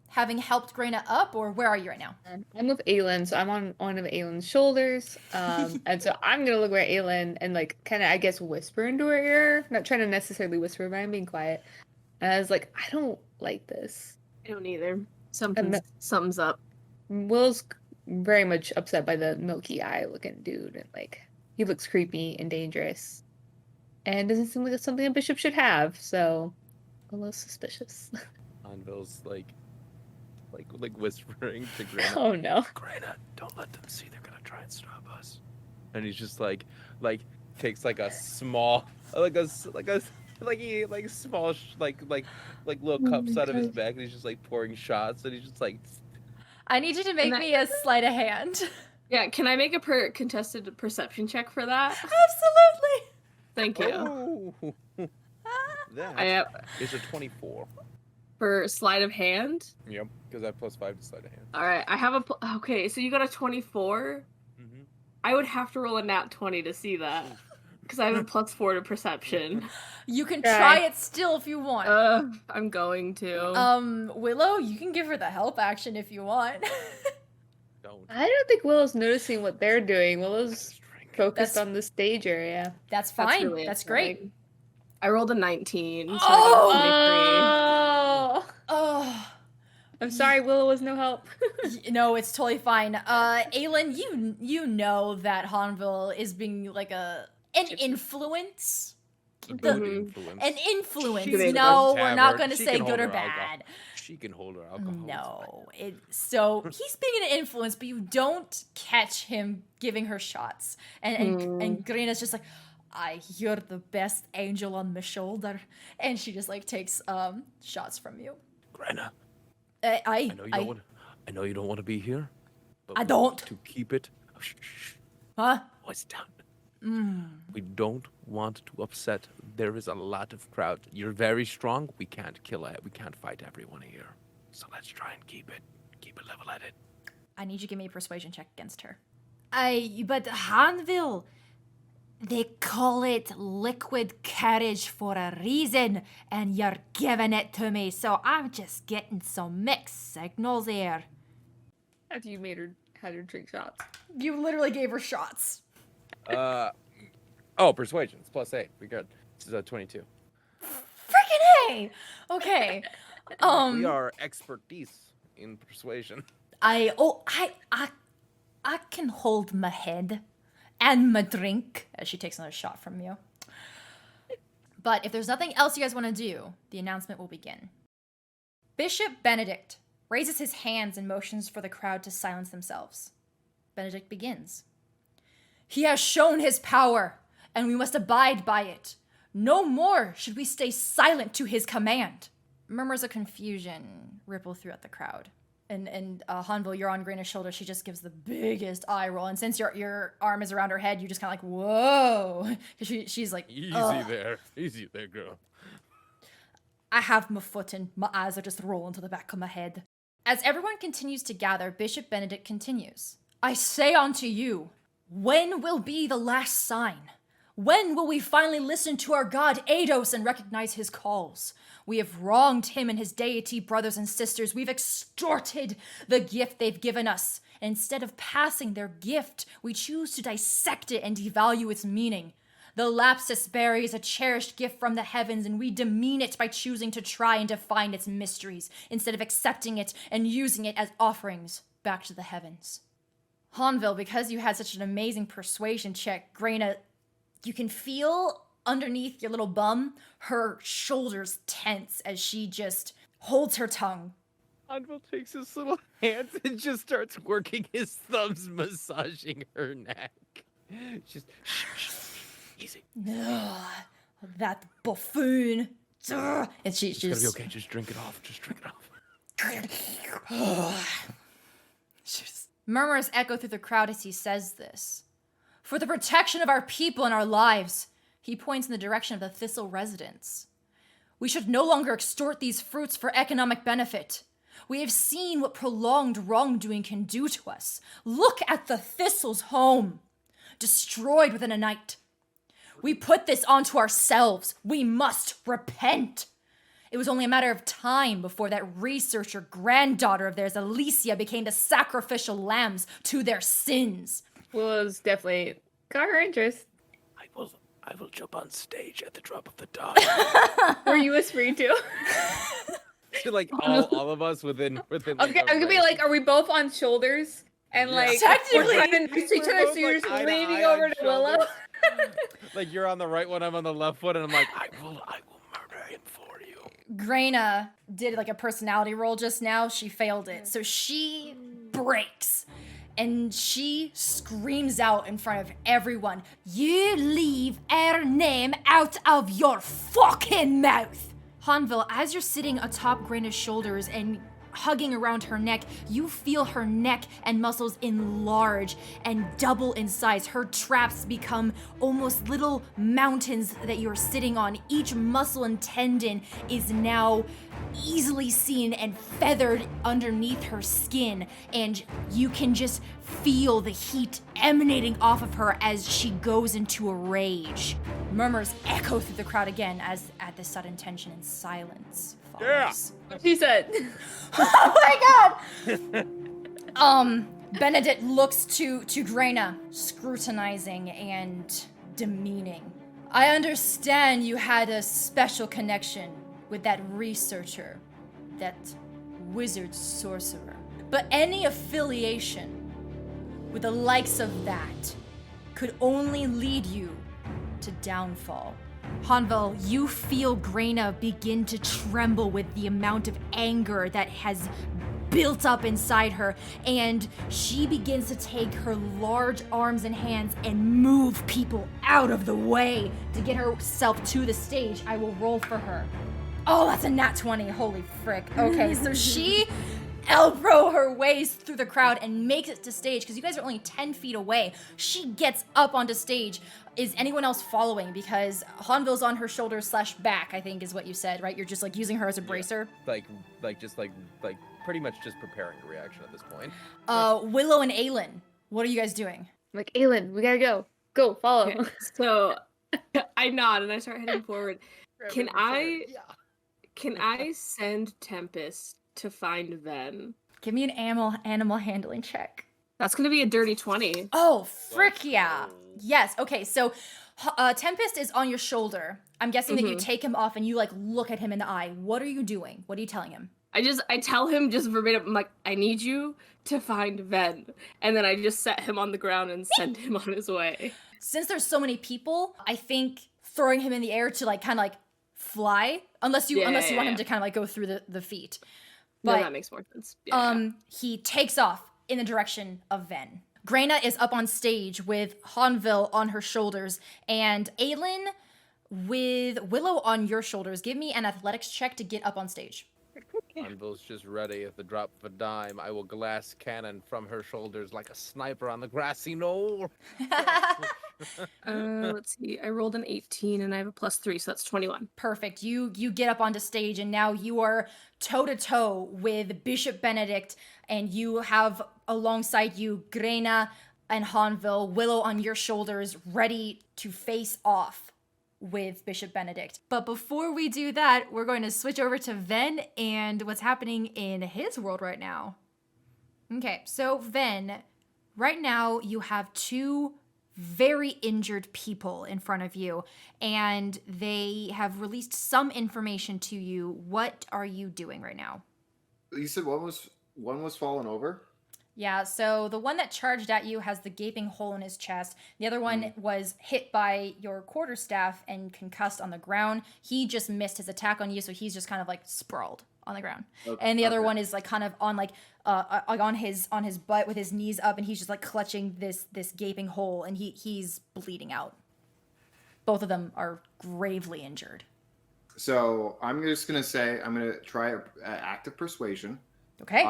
having helped Greyna up, or where are you right now? I'm with Aelin, so I'm on one of Aelin's shoulders. And so I'm gonna look at Aelin and kind of, I guess, whisper into her ear. Not trying to necessarily whisper, but I'm being quiet. And I was like, I don't like this. I don't either. Something's up. Will's very much upset by the milky eye looking dude, and he looks creepy and dangerous, and doesn't seem like something a bishop should have. So a little suspicious. Hanvil's whispering to Greyna. Oh no, Greyna, don't let them see. They're gonna try and stop us. And he's just takes a small small little cups out of his bag, and he's just pouring shots, and he's just I need you to make me a sleight of hand. Yeah, can I make a contested perception check for that? Absolutely. Thank you. Oh. That I have is a 24. for sleight of hand. Yep, because I have +5 to sleight of hand. All right, I have okay. So you got a 24. Mm-hmm. I would have to roll a nat 20 to see that, because I have a +4 to perception. You can try it still if you want. I'm going to. Willow, you can give her the help action if you want. Don't. I don't think Willow's noticing what they're doing. Willow's focused on the stage area. That's fine. really That's upsetting. great. I rolled a 19. So I Oh, Oh, I'm sorry, Willow was no help. no, it's totally fine. Aelin, you know that Hanvil is being an influence. A good influence. An influence. She can No, have we're not her- going to she say can hold good or her alcohol. bad. She can hold her alcohol. No. So he's being an influence, but you don't catch him giving her shots. And Greyna's just you're the best angel on my shoulder. And she just takes shots from you. Greyna, I know you don't want to be here. But I we don't. need to keep it. Oh, shh. Huh? Voice down. We don't want to upset. There is a lot of crowd. You're very strong. We can't kill it. We can't fight everyone here. So let's try and keep it level-headed. I need you to give me a persuasion check against her. But Hanvil, they call it liquid courage for a reason, and you're giving it to me, so I'm just getting some mixed signals here. After you had her drink shots. You literally gave her shots. Persuasion. It's +8. We good. This is 22. Freaking A! Okay. We are expertise in persuasion. I can hold my head and my drink as she takes another shot from you. But if there's nothing else you guys want to do, the announcement will begin. Bishop Benedict raises his hands and motions for the crowd to silence themselves. Benedict begins. He has shown his power, and we must abide by it. No more should we stay silent to his command. Murmurs of confusion ripple throughout the crowd. And Hanvil, you're on Greyna's shoulder. She just gives the biggest eye roll. And since your arm is around her head, you just kind of like, whoa. She's like, Easy there, girl. I have my foot and my eyes are just rolling to the back of my head. As everyone continues to gather, Bishop Benedict continues. I say unto you, when will be the last sign? When will we finally listen to our god Eidos and recognize his calls? We have wronged him and his deity, brothers and sisters. We've extorted the gift they've given us. And instead of passing their gift, we choose to dissect it and devalue its meaning. The lapsus berry is a cherished gift from the heavens, and we demean it by choosing to try and define its mysteries, instead of accepting it and using it as offerings back to the heavens. Hanvil, because you had such an amazing persuasion check, Greyna, you can feel underneath your little bum, her shoulders tense as she just holds her tongue. Hanvil takes his little hands and just starts working his thumbs, massaging her neck. Just shh, easy. Ugh, that buffoon. Ugh. And she's It's gonna be okay. Just drink it off. Murmurs echo through the crowd as he says this. For the protection of our people and our lives, he points in the direction of the Thistle residents. We should no longer extort these fruits for economic benefit. We have seen what prolonged wrongdoing can do to us. Look at the Thistle's home, destroyed within a night. We put this onto ourselves. We must repent. It was only a matter of time before that researcher granddaughter of theirs, Alicia, became the sacrificial lambs to their sins. Willow's definitely got her interest. I will jump on stage at the drop of the dime. Were you whispering too? To like all of us within. Okay, I'm gonna be like, are we both on shoulders? And like, Technically. we're kind of next to each other, so you're just eye to leaning eye over on to Willow. shoulders. Like you're on the right one, I'm on the left foot, and I'm like, I will murder him for you. Greyna did like a personality roll just now. She failed it. So she breaks. And she screams out in front of everyone, you leave our name out of your fucking mouth! Hanvil, as you're sitting atop Greyna's shoulders and hugging around her neck, you feel her neck and muscles enlarge and double in size. Her traps become almost little mountains that you're sitting on. Each muscle and tendon is now easily seen and feathered underneath her skin, and you can just feel the heat emanating off of her as she goes into a rage. Murmurs echo through the crowd again as at this sudden tension and silence follows. She said. Oh my god! Benedict looks to Greyna, scrutinizing and demeaning. I understand you had a special connection with that researcher, that wizard sorcerer. But any affiliation with the likes of that could only lead you to downfall. Hanvil, you feel Greyna begin to tremble with the amount of anger that has built up inside her, and she begins to take her large arms and hands and move people out of the way to get herself to the stage. I will roll for her. Oh, that's a nat 20. Holy frick. Okay, so she elbow her ways through the crowd and makes it to stage because you guys are only 10 feet away. She gets up onto stage. Is anyone else following? Because Hanvil's on her shoulders / back, I think is what you said, right? You're just like using her as a bracer. Like pretty much just preparing a reaction at this point. Willow and Aelin, what are you guys doing? I'm like, Aelin, we gotta go. Go, follow. Okay, so I nod and I start heading forward. Can I send Tempest to find Venn? Give me an animal handling check. That's gonna be a dirty 20. Oh, frick yeah. Yes, okay, so Tempest is on your shoulder. I'm guessing that you take him off and you like look at him in the eye. What are you doing? What are you telling him? I tell him just verbatim, I'm like, I need you to find Venn. And then I just set him on the ground and send him on his way. Since there's so many people, I think throwing him in the air to like kind of like fly, unless you want him to kind of like go through the feet. But no, that makes more sense. Yeah. He takes off in the direction of Venn. Greyna is up on stage with Hanvil on her shoulders and Aelin with Willow on your shoulders. Give me an athletics check to get up on stage. Hanvil's just ready at the drop of a dime. I will glass cannon from her shoulders like a sniper on the grassy knoll. Let's see. I rolled an 18 and I have a +3, so that's 21. Perfect. You get up onto stage and now you are toe to toe with Bishop Benedict and you have alongside you Greyna and Hanvil, Willow on your shoulders, ready to face off with Bishop Benedict. But before we do that, we're going to switch over to Venn and what's happening in his world right now. Okay, so Venn, right now you have two very injured people in front of you, and they have released some information to you. What are you doing right now? You said one was fallen over? Yeah, so the one that charged at you has the gaping hole in his chest. The other one was hit by your quarterstaff and concussed on the ground. He just missed his attack on you, so he's just kind of like sprawled on the ground. Okay. And the other one is like kind of on like on his butt with his knees up, and he's just like clutching this gaping hole, and he's bleeding out. Both of them are gravely injured. So I'm just gonna say I'm gonna try an act of persuasion. Okay.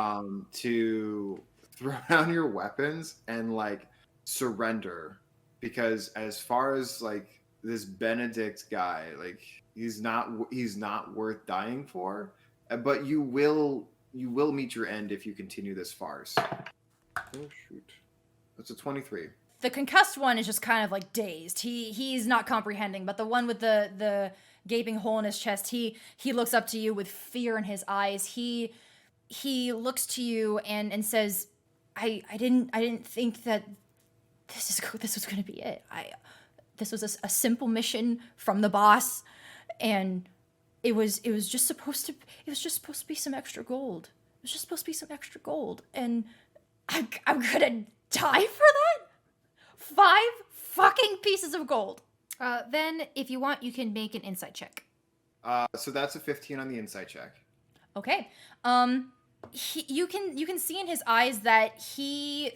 To throw down your weapons and like surrender, because as far as like this Benedict guy, like he's not worth dying for, but you will meet your end if you continue this farce. Oh shoot, that's a 23. The concussed one is just kind of like dazed. He's not comprehending, but the one with the gaping hole in his chest, he looks up to you with fear in his eyes. He looks to you and says, I didn't think that this was going to be it. This was a simple mission from the boss, and it was just supposed to be some extra gold. It was just supposed to be some extra gold, and I'm gonna die for that? 5 fucking pieces of gold. Then, if you want, you can make an insight check. So that's a 15 on the insight check. Okay. You can see in his eyes that he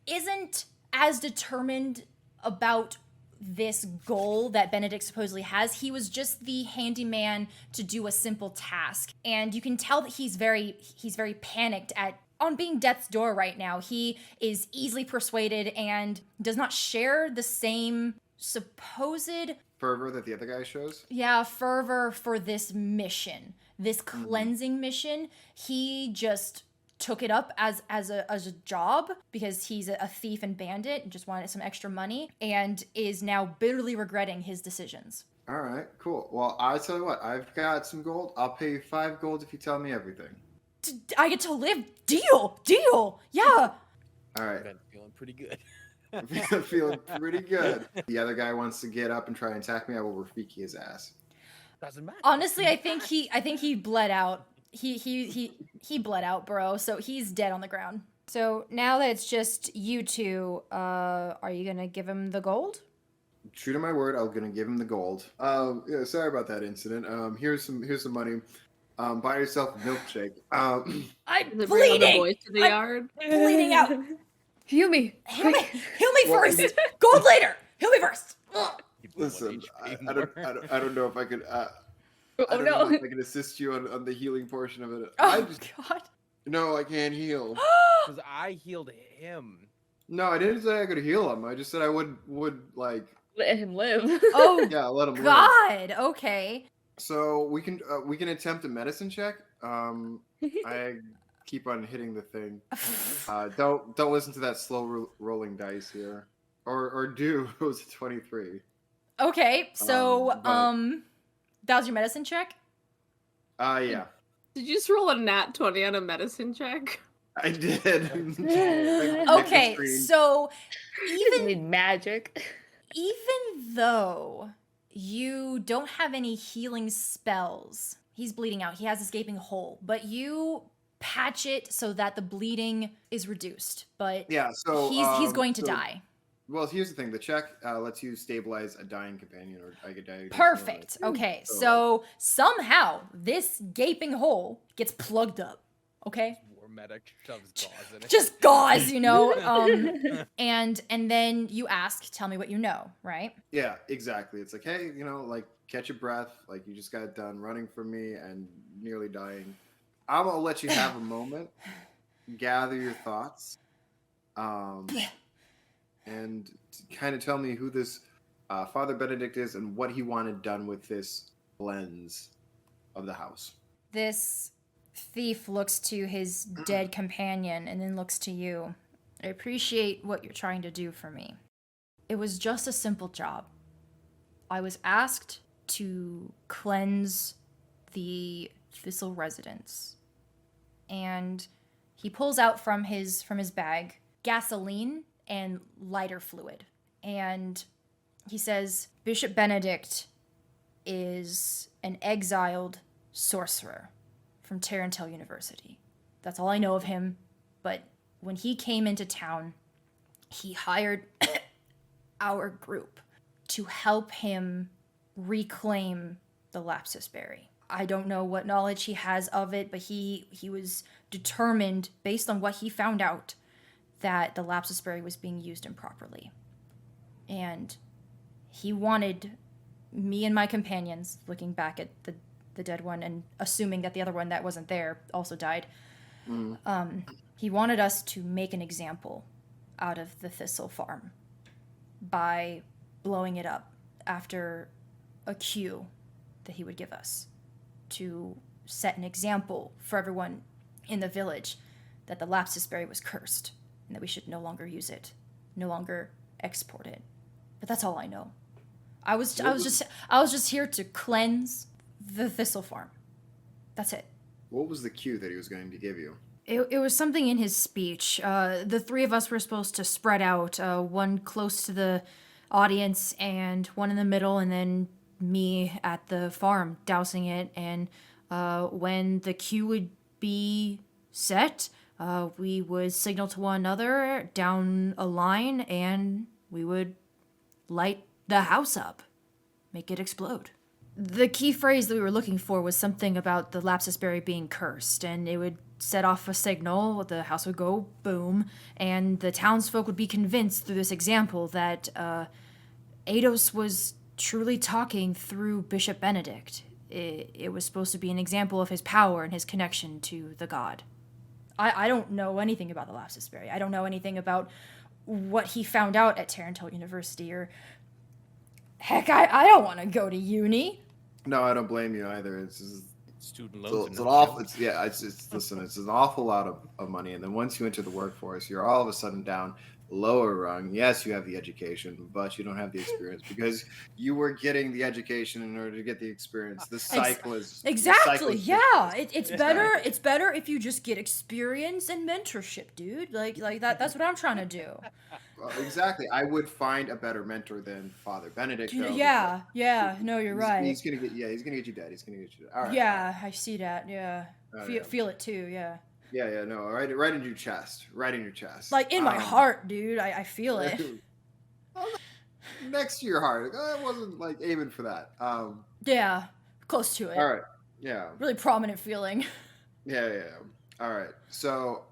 isn't as determined about this goal that Benedict supposedly has. He was just the handyman to do a simple task, and you can tell that he's very panicked on being death's door right now. He is easily persuaded and does not share the same supposed fervor that the other guy shows. Yeah, fervor for this mission, this cleansing mission. He just took it up as a job because he's a thief and bandit and just wanted some extra money, and is now bitterly regretting his decisions. All right, cool. Well, I'll tell you what, I've got some gold. I'll pay you 5 gold if you tell me everything. I get to live. Deal. Yeah. All right. I'm feeling pretty good. I'm feeling pretty good. The other guy wants to get up and try and attack me. I will Rafiki his ass. Doesn't matter. Honestly, I think he bled out. He bled out, bro. So he's dead on the ground. So now that it's just you two, are you gonna give him the gold? True to my word, I'm gonna give him the gold. Yeah, sorry about that incident. Here's some money. Buy yourself a milkshake. I'm bleeding. The boys to the yard. Bleeding out. Heal me. Heal me first. Gold later. Heal me first. Listen, I don't know if I could. Oh I don't no! know if I can assist you on the healing portion of it. Oh God! No, I can't heal. Because I healed him. No, I didn't say I could heal him. I just said I would like Let him live. Oh, let him live. God. Okay. So we can attempt a medicine check. I keep on hitting the thing. Don't listen to that slow rolling dice here, or do. It was a 23. Okay. So, But- that was your medicine check? Yeah, Did you just roll a nat 20 on a medicine check? I did. Okay. So, He doesn't need magic. even though you don't have any healing spells, he's bleeding out. He has this gaping hole, but you patch it so that the bleeding is reduced. But Yeah, so he's going to die. Well, here's the thing: the check lets you stabilize a dying companion or I could die. Perfect. Okay. So somehow this gaping hole gets plugged up. Okay. War medic shoves gauze in it. Just gauze, you know. And then you ask, tell me what you know, right? Yeah, exactly. It's like, hey, like catch your breath. Like you just got done running from me and nearly dying. I'm gonna let you have a moment, gather your thoughts, and kind of tell me who this Father Benedict is and what he wanted done with this lens of the house. This thief looks to his dead companion and then looks to you. I appreciate what you're trying to do for me. It was just a simple job. I was asked to cleanse the Thistle residence. And he pulls out from his bag gasoline and lighter fluid. And he says, Bishop Benedict is an exiled sorcerer from Terrantel University. That's all I know of him. But when he came into town, he hired our group to help him reclaim the Lapsus Berry. I don't know what knowledge he has of it, but he was determined, based on what he found out, that the Lapsus Berry was being used improperly. And he wanted me and my companions, looking back at the dead one and assuming that the other one that wasn't there also died, he wanted us to make an example out of the Thistle farm by blowing it up after a cue that he would give us to set an example for everyone in the village that the Lapsus Berry was cursed and that we should no longer use it, no longer export it. But that's all I know. I was just here to cleanse the Thistle farm. That's it. What was the cue that he was going to give you? It was something in his speech. The three of us were supposed to spread out, one close to the audience and one in the middle, and then me at the farm dousing it. And when the cue would be set, we would signal to one another down a line, and we would light the house up, make it explode. The key phrase that we were looking for was something about the Lapsus Berry being cursed, and it would set off a signal, the house would go boom, and the townsfolk would be convinced through this example that Eidos was truly talking through Bishop Benedict. It was supposed to be an example of his power and his connection to the god. I don't know anything about the Lapsus Berry. I don't know anything about what he found out at Terrantel University, or heck, I don't want to go to uni. No, I don't blame you either. It's Student loans. it's an awful. Listen, it's an awful lot of money, and then once you enter the workforce, you're all of a sudden down lower rung. Yes, you have the education, but you don't have the experience because you were getting the education in order to get the experience. The cycle is exactly. Yeah, it's Yeah. better. It's better if you just get experience and mentorship, dude. Like that. That's what I'm trying to do. Exactly. I would find a better mentor than Father Benedict. Though, Yeah. No, you're right. He's gonna get. Yeah, he's gonna get you dead. He's gonna get you dead. All right. Yeah, I see that. Yeah, Oh, feel it too. Yeah, Yeah. No. Right in your chest. Right in your chest. like in my heart, dude. I feel it. Next to your heart. I wasn't like aiming for that. Yeah, close to it. All right. Yeah. Really prominent feeling. Yeah. All right. So,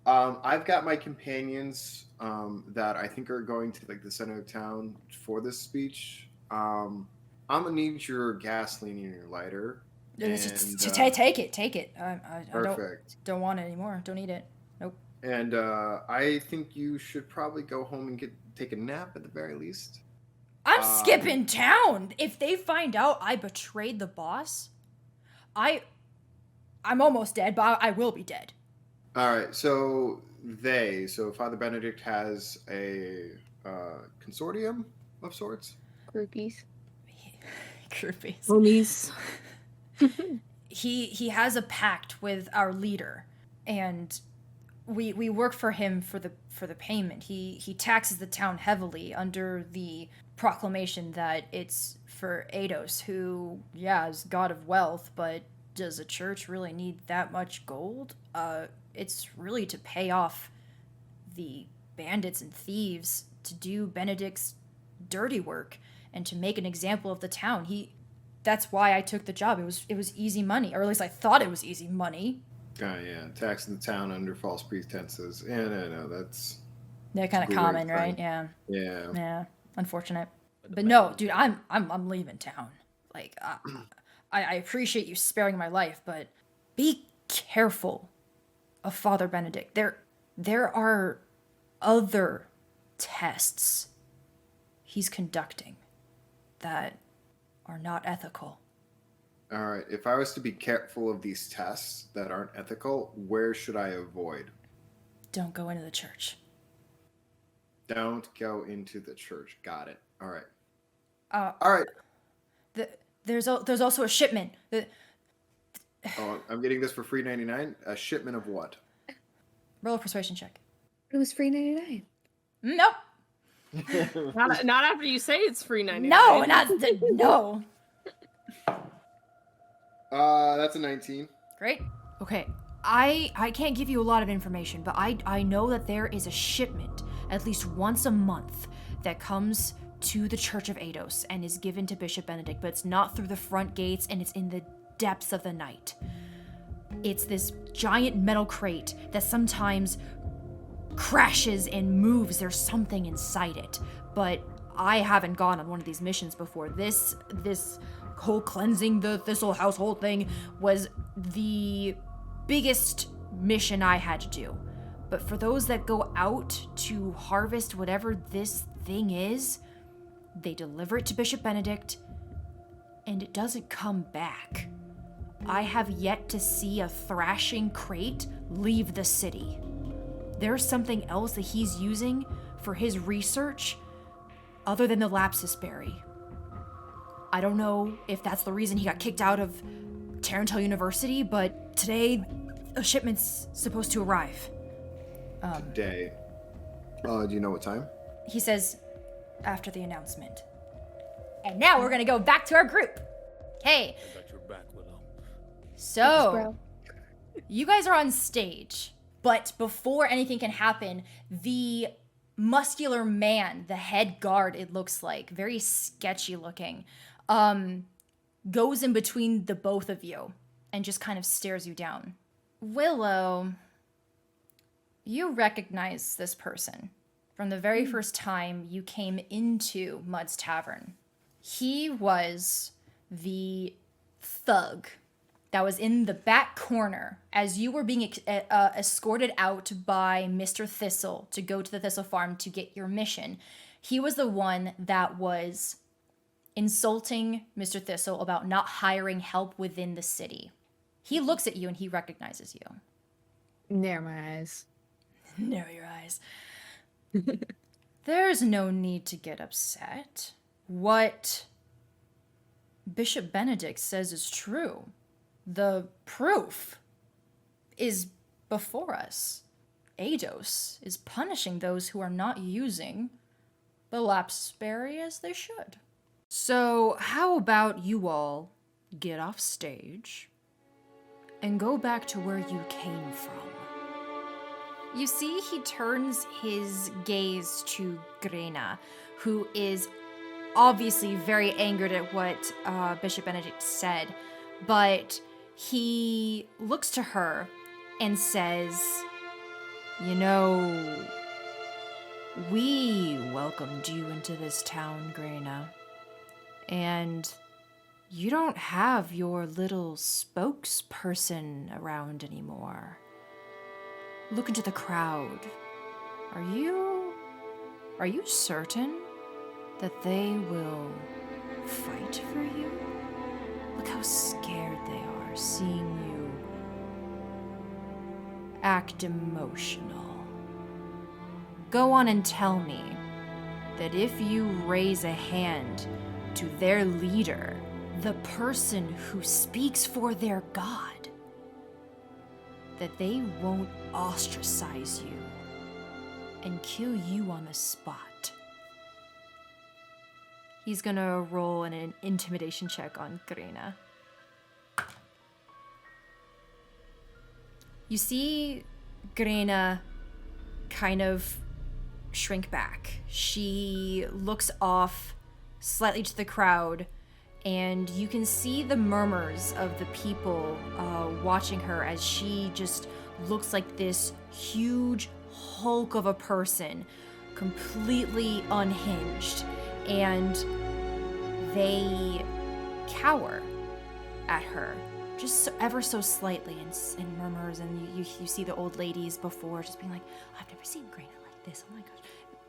I've got my companions that I think are going to like the center of town for this speech. I'm gonna need your gasoline and your lighter. Take it. I Perfect. don't want it anymore. Don't need it. Nope. And I think you should probably go home and take a nap at the very least. I'm skipping town. If they find out I betrayed the boss, I'm almost dead, but I will be dead. All right. So Father Benedict has a consortium of sorts. Groupies. Groupies. Homies. He has a pact with our leader, and we work for him for the payment. He taxes the town heavily under the proclamation that it's for Eidos, who is god of wealth, but does a church really need that much gold? It's really to pay off the bandits and thieves to do Benedict's dirty work and to make an example of the town. That's why I took the job. It was easy money, or at least I thought it was easy money. Oh yeah, taxing the town under false pretenses. Yeah, no, that's They're kind of weird common, thing. right? Yeah. Yeah. Yeah. Unfortunate. But no, dude, I'm leaving town. Like I appreciate you sparing my life, but be careful of Father Benedict. There are other tests he's conducting that are not ethical. All right. If I was to be careful of these tests that aren't ethical, where should I avoid? Don't go into the church. Don't go into the church. Got it. All right. All right. There's also a shipment. Oh, I'm getting this for free 99. A shipment of what? Roll a persuasion check. It was free 99. Nope. Not after you say it's free 99. No. That's a 19. Great. Okay. I can't give you a lot of information, but I know that there is a shipment at least once a month that comes to the Church of Eidos and is given to Bishop Benedict, but it's not through the front gates and it's in the depths of the night. It's this giant metal crate that sometimes crashes and moves. There's something inside it, but I haven't gone on one of these missions before. This whole cleansing the Thistle household thing was the biggest mission I had to do. But for those that go out to harvest whatever this thing is, they deliver it to Bishop Benedict, and it doesn't come back. I have yet to see a thrashing crate leave the city. There's something else that he's using for his research other than the Lapsus Berry. I don't know if that's the reason he got kicked out of Terrantel University, but today a shipment's supposed to arrive. Today. Do you know what time? He says after the announcement. And now we're gonna go back to our group. Hey. I got your back, Willow. So, you guys are on stage, but before anything can happen, the muscular man, the head guard, it looks like, very sketchy looking, goes in between the both of you and just kind of stares you down. Willow, you recognize this person from the very first time you came into Mud's Tavern. He was the thug that was in the back corner as you were being escorted out by Mr. Thistle to go to the Thistle Farm to get your mission. He was the one that was insulting Mr. Thistle about not hiring help within the city. He looks at you and he recognizes you. Narrow my eyes. Narrow your eyes. There's no need to get upset. What Bishop Benedict says is true. The proof is before us. Eidos is punishing those who are not using the Lapsus Berry as they should. So how about you all get off stage and go back to where you came from? You see, he turns his gaze to Greyna, who is obviously very angered at what Bishop Benedict said, but he looks to her and says, "You know, we welcomed you into this town, Greyna, and You don't have your little spokesperson around anymore. Look into the crowd. Are you certain that they will fight for you? Look how scared they are seeing you act emotional. Go on and tell me that if you raise a hand to their leader, the person who speaks for their god, that they won't ostracize you and kill you on the spot. He's gonna roll an intimidation check on Greyna. You see Greyna kind of shrink back. She looks off slightly to the crowd, and you can see the murmurs of the people watching her as she just looks like this huge hulk of a person, completely unhinged, and they cower at her just ever so slightly and murmurs, and you see the old ladies before just being like, I've never seen Greyna like this. Oh my gosh,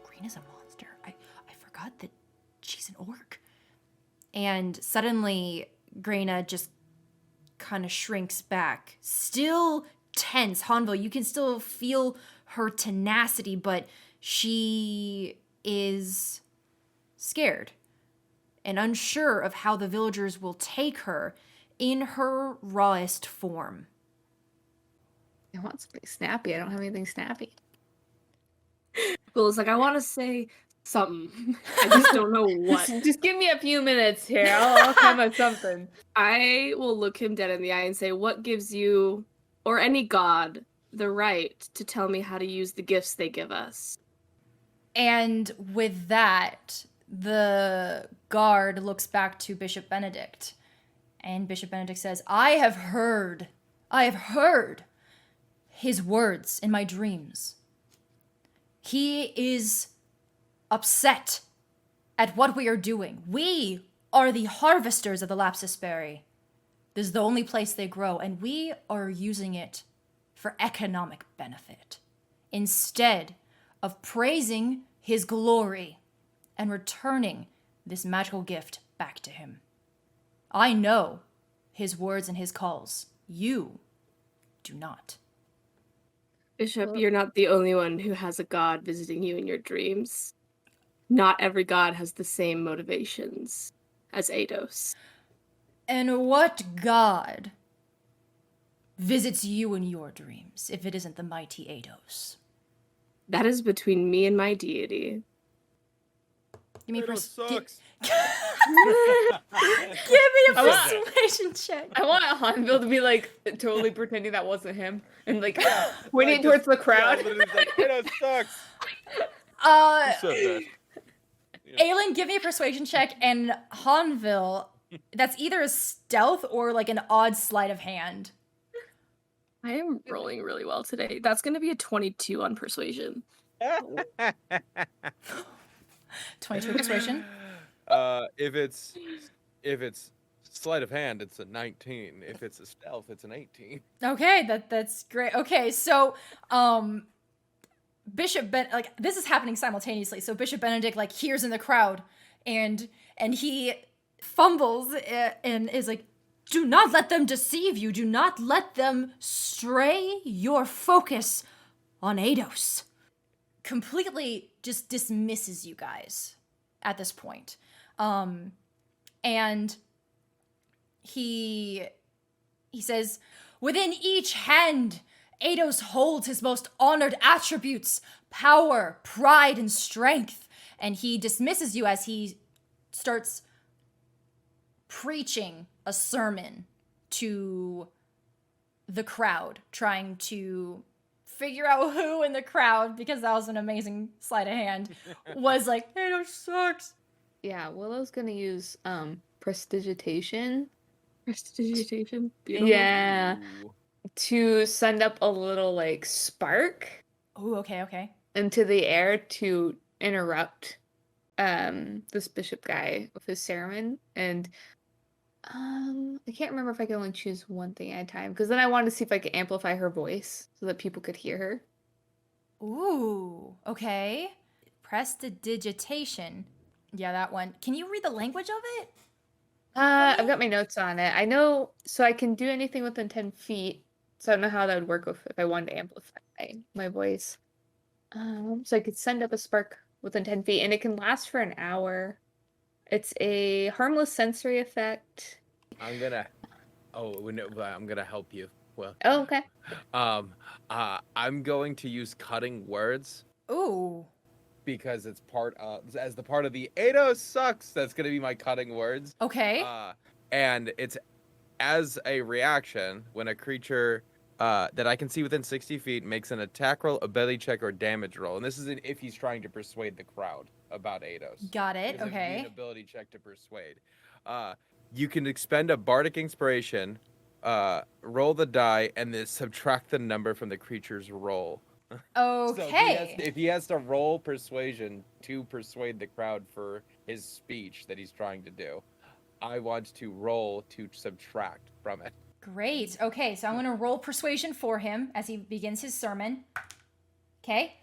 Greyna's a monster. I forgot that she's an orc. And suddenly, Greyna just kind of shrinks back. Still tense. Hanvil, you can still feel her tenacity, but she is scared and unsure of how the villagers will take her in her rawest form. I want something snappy. I don't have anything snappy. Willow's like, I want to say something. I just don't know what. Just give me a few minutes here. I'll come up with something. I will look him dead in the eye and say, what gives you, or any god, the right to tell me how to use the gifts they give us? And with that, the guard looks back to Bishop Benedict. And Bishop Benedict says, I have heard his words in my dreams. He is upset at what we are doing. We are the harvesters of the Lapsus Berry. This is the only place they grow, and we are using it for economic benefit, instead of praising his glory and returning this magical gift back to him. I know his words and his calls. You do not. Bishop, you're not the only one who has a god visiting you in your dreams. Not every god has the same motivations as Eidos. And what god visits you in your dreams, if it isn't the mighty Eidos? That is between me and my deity. Give me a sucks. persuasion check. I want Hanvil to be like totally pretending that wasn't him and like pointing towards the crowd. It sucks. Aelin, give me a persuasion check, and Hanvil, that's either a stealth or like an odd sleight of hand. I am rolling really well today. That's going to be a 22 on persuasion. 22 persuasion. If it's sleight of hand, it's a 19. If it's a stealth, it's an 18. Okay, that's great. Okay, so Bishop this is happening simultaneously. So Bishop Benedict like hears in the crowd, and he fumbles and is like, do not let them deceive you. Do not let them stray your focus on Eidos. Completely just dismisses you guys at this point. And he says, within each hand, Eidos holds his most honored attributes, power, pride, and strength. And he dismisses you as he starts preaching a sermon to the crowd, trying to figure out who in the crowd, because that was an amazing sleight of hand, was like, Eidos sucks. Yeah, Willow's gonna use prestidigitation. Prestidigitation? Beautiful. Yeah. To send up a little like spark Oh, okay. into the air to interrupt this bishop guy with his sermon, and I can't remember if I can only choose one thing at a time, because then I wanted to see if I could amplify her voice so that people could hear her. Ooh, okay. Prestidigitation. Yeah, that one. Can you read the language of it? I've got my notes on it. I know, so I can do anything within 10 feet. So I don't know how that would work if I wanted to amplify my voice. So I could send up a spark within 10 feet, and it can last for an hour. It's a harmless sensory effect. I'm gonna help you. Well, Oh, okay. I'm going to use cutting words Ooh. because it's part of the Ado sucks. That's gonna be my cutting words. Okay. And it's as a reaction when a creature that I can see within 60 feet makes an attack roll, ability check, or damage roll. And this is if he's trying to persuade the crowd about Ados. Got it. Because it'd be Okay. an ability check to persuade. You can expend a bardic inspiration, roll the die, and then subtract the number from the creature's roll. So if he has to roll persuasion to persuade the crowd for his speech that he's trying to do, I want to roll to subtract from it. Great. Okay, so I'm going to roll persuasion for him as he begins his sermon. Okay.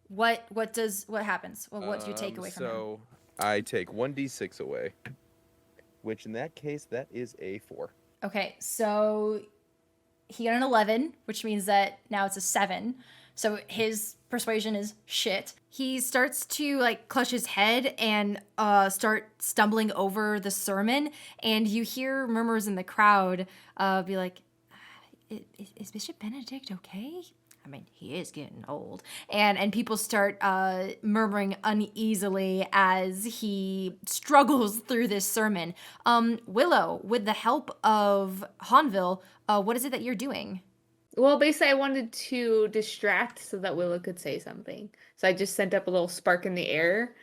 What happens? Well, what do you take away from him? So I take 1d6 away, which in that case, that is a 4. Okay, so he got an 11, which means that now it's a 7. So his persuasion is shit. He starts to like clutch his head and start stumbling over the sermon, and you hear murmurs in the crowd be like, is Bishop Benedict okay? I mean, he is getting old. And people start murmuring uneasily as he struggles through this sermon. Willow, with the help of Hanvil, what is it that you're doing? Well, basically, I wanted to distract so that Willow could say something. So I just sent up a little spark in the air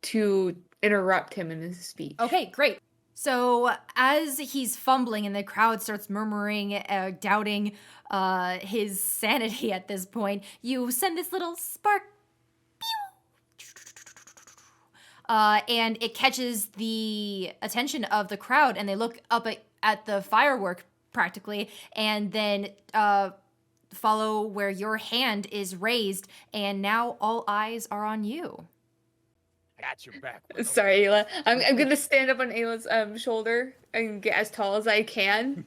to interrupt him in his speech. Okay, great. So as he's fumbling and the crowd starts murmuring, doubting his sanity at this point, you send this little spark. And it catches the attention of the crowd, and they look up at the firework practically, and then follow where your hand is raised, and now all eyes are on you. I got your back. Willow. Sorry, Ayla. I'm gonna stand up on Ayla's shoulder and get as tall as I can.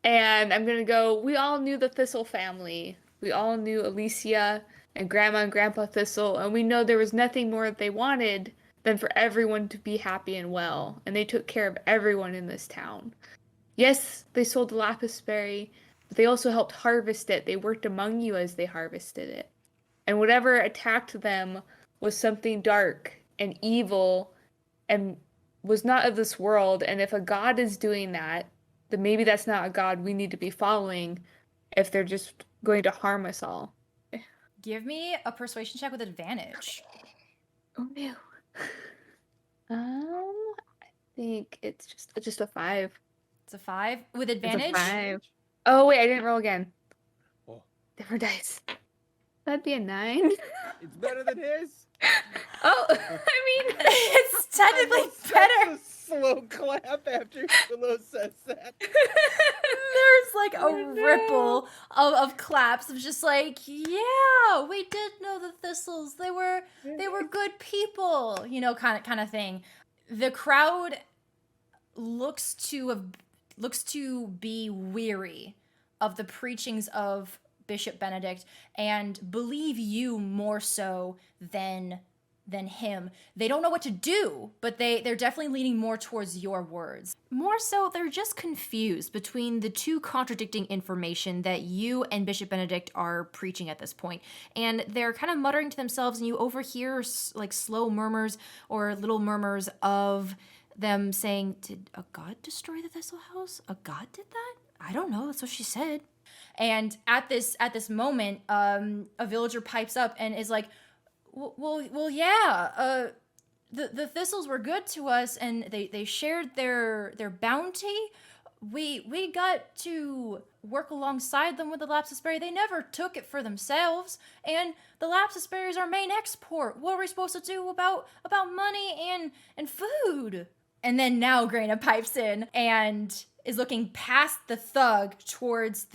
And I'm gonna go, we all knew the Thistle family. We all knew Alicia and Grandma and Grandpa Thistle, and we know there was nothing more that they wanted than for everyone to be happy and well. And they took care of everyone in this town. Yes, they sold the lapis berry, but they also helped harvest it. They worked among you as they harvested it. And whatever attacked them was something dark and evil and was not of this world. And if a god is doing that, then maybe that's not a god we need to be following if they're just going to harm us all. Give me a persuasion check with advantage. Oh no. I think it's just a 5. It's a 5 with It's a advantage. 5. Oh wait, I didn't roll again. Oh. Different dice. That'd be a 9. It's better than his. Oh, I mean, It's technically better. That's a slow clap after Willow says that. There's like a ripple of claps of just like, yeah, we did know the Thistles. They were good people, you know, kind of thing. The crowd looks to be weary of the preachings of Bishop Benedict and believe you more so than him. They don't know what to do, but they're definitely leaning more towards your words. More so, they're just confused between the two contradicting information that you and Bishop Benedict are preaching at this point. And they're kind of muttering to themselves, and you overhear like slow murmurs or little murmurs of them saying, did a god destroy the Thistle House? A god did that? I don't know, that's what she said. And at this moment, a villager pipes up and is like, well, yeah. The Thistles were good to us, and they shared their bounty. We got to work alongside them with the Lapis Berry. They never took it for themselves, and the Lapis Berry is our main export. What are we supposed to do about money and food? And then now Greyna pipes in and is looking past the thug towards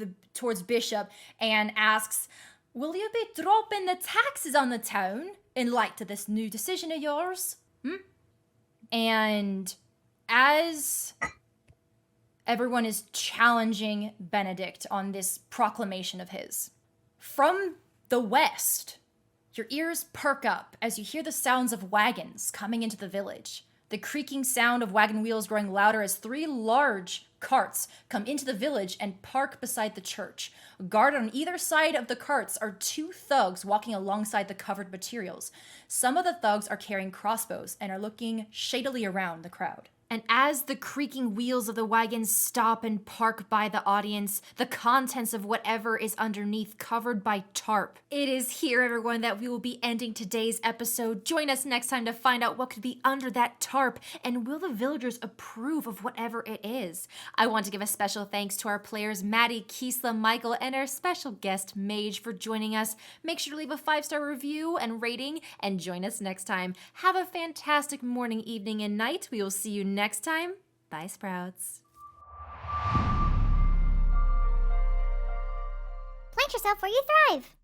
Bishop and asks, "Will you be dropping the taxes on the town in light of this new decision of yours?" And as everyone is challenging Benedict on this proclamation of his, from the west, your ears perk up as you hear the sounds of wagons coming into the village. The creaking sound of wagon wheels growing louder as 3 large carts come into the village and park beside the church. Guarded on either side of the carts are 2 thugs walking alongside the covered materials. Some of the thugs are carrying crossbows and are looking shadily around the crowd. And as the creaking wheels of the wagons stop and park by the audience, the contents of whatever is underneath covered by tarp. It is here, everyone, that we will be ending today's episode. Join us next time to find out what could be under that tarp, and will the villagers approve of whatever it is? I want to give a special thanks to our players Maddie, Kisla, Michael, and our special guest Mage for joining us. Make sure to leave a 5-star review and rating, and join us next time. Have a fantastic morning, evening, and night. We will see you next time. Bye, Sprouts. Plant yourself where you thrive.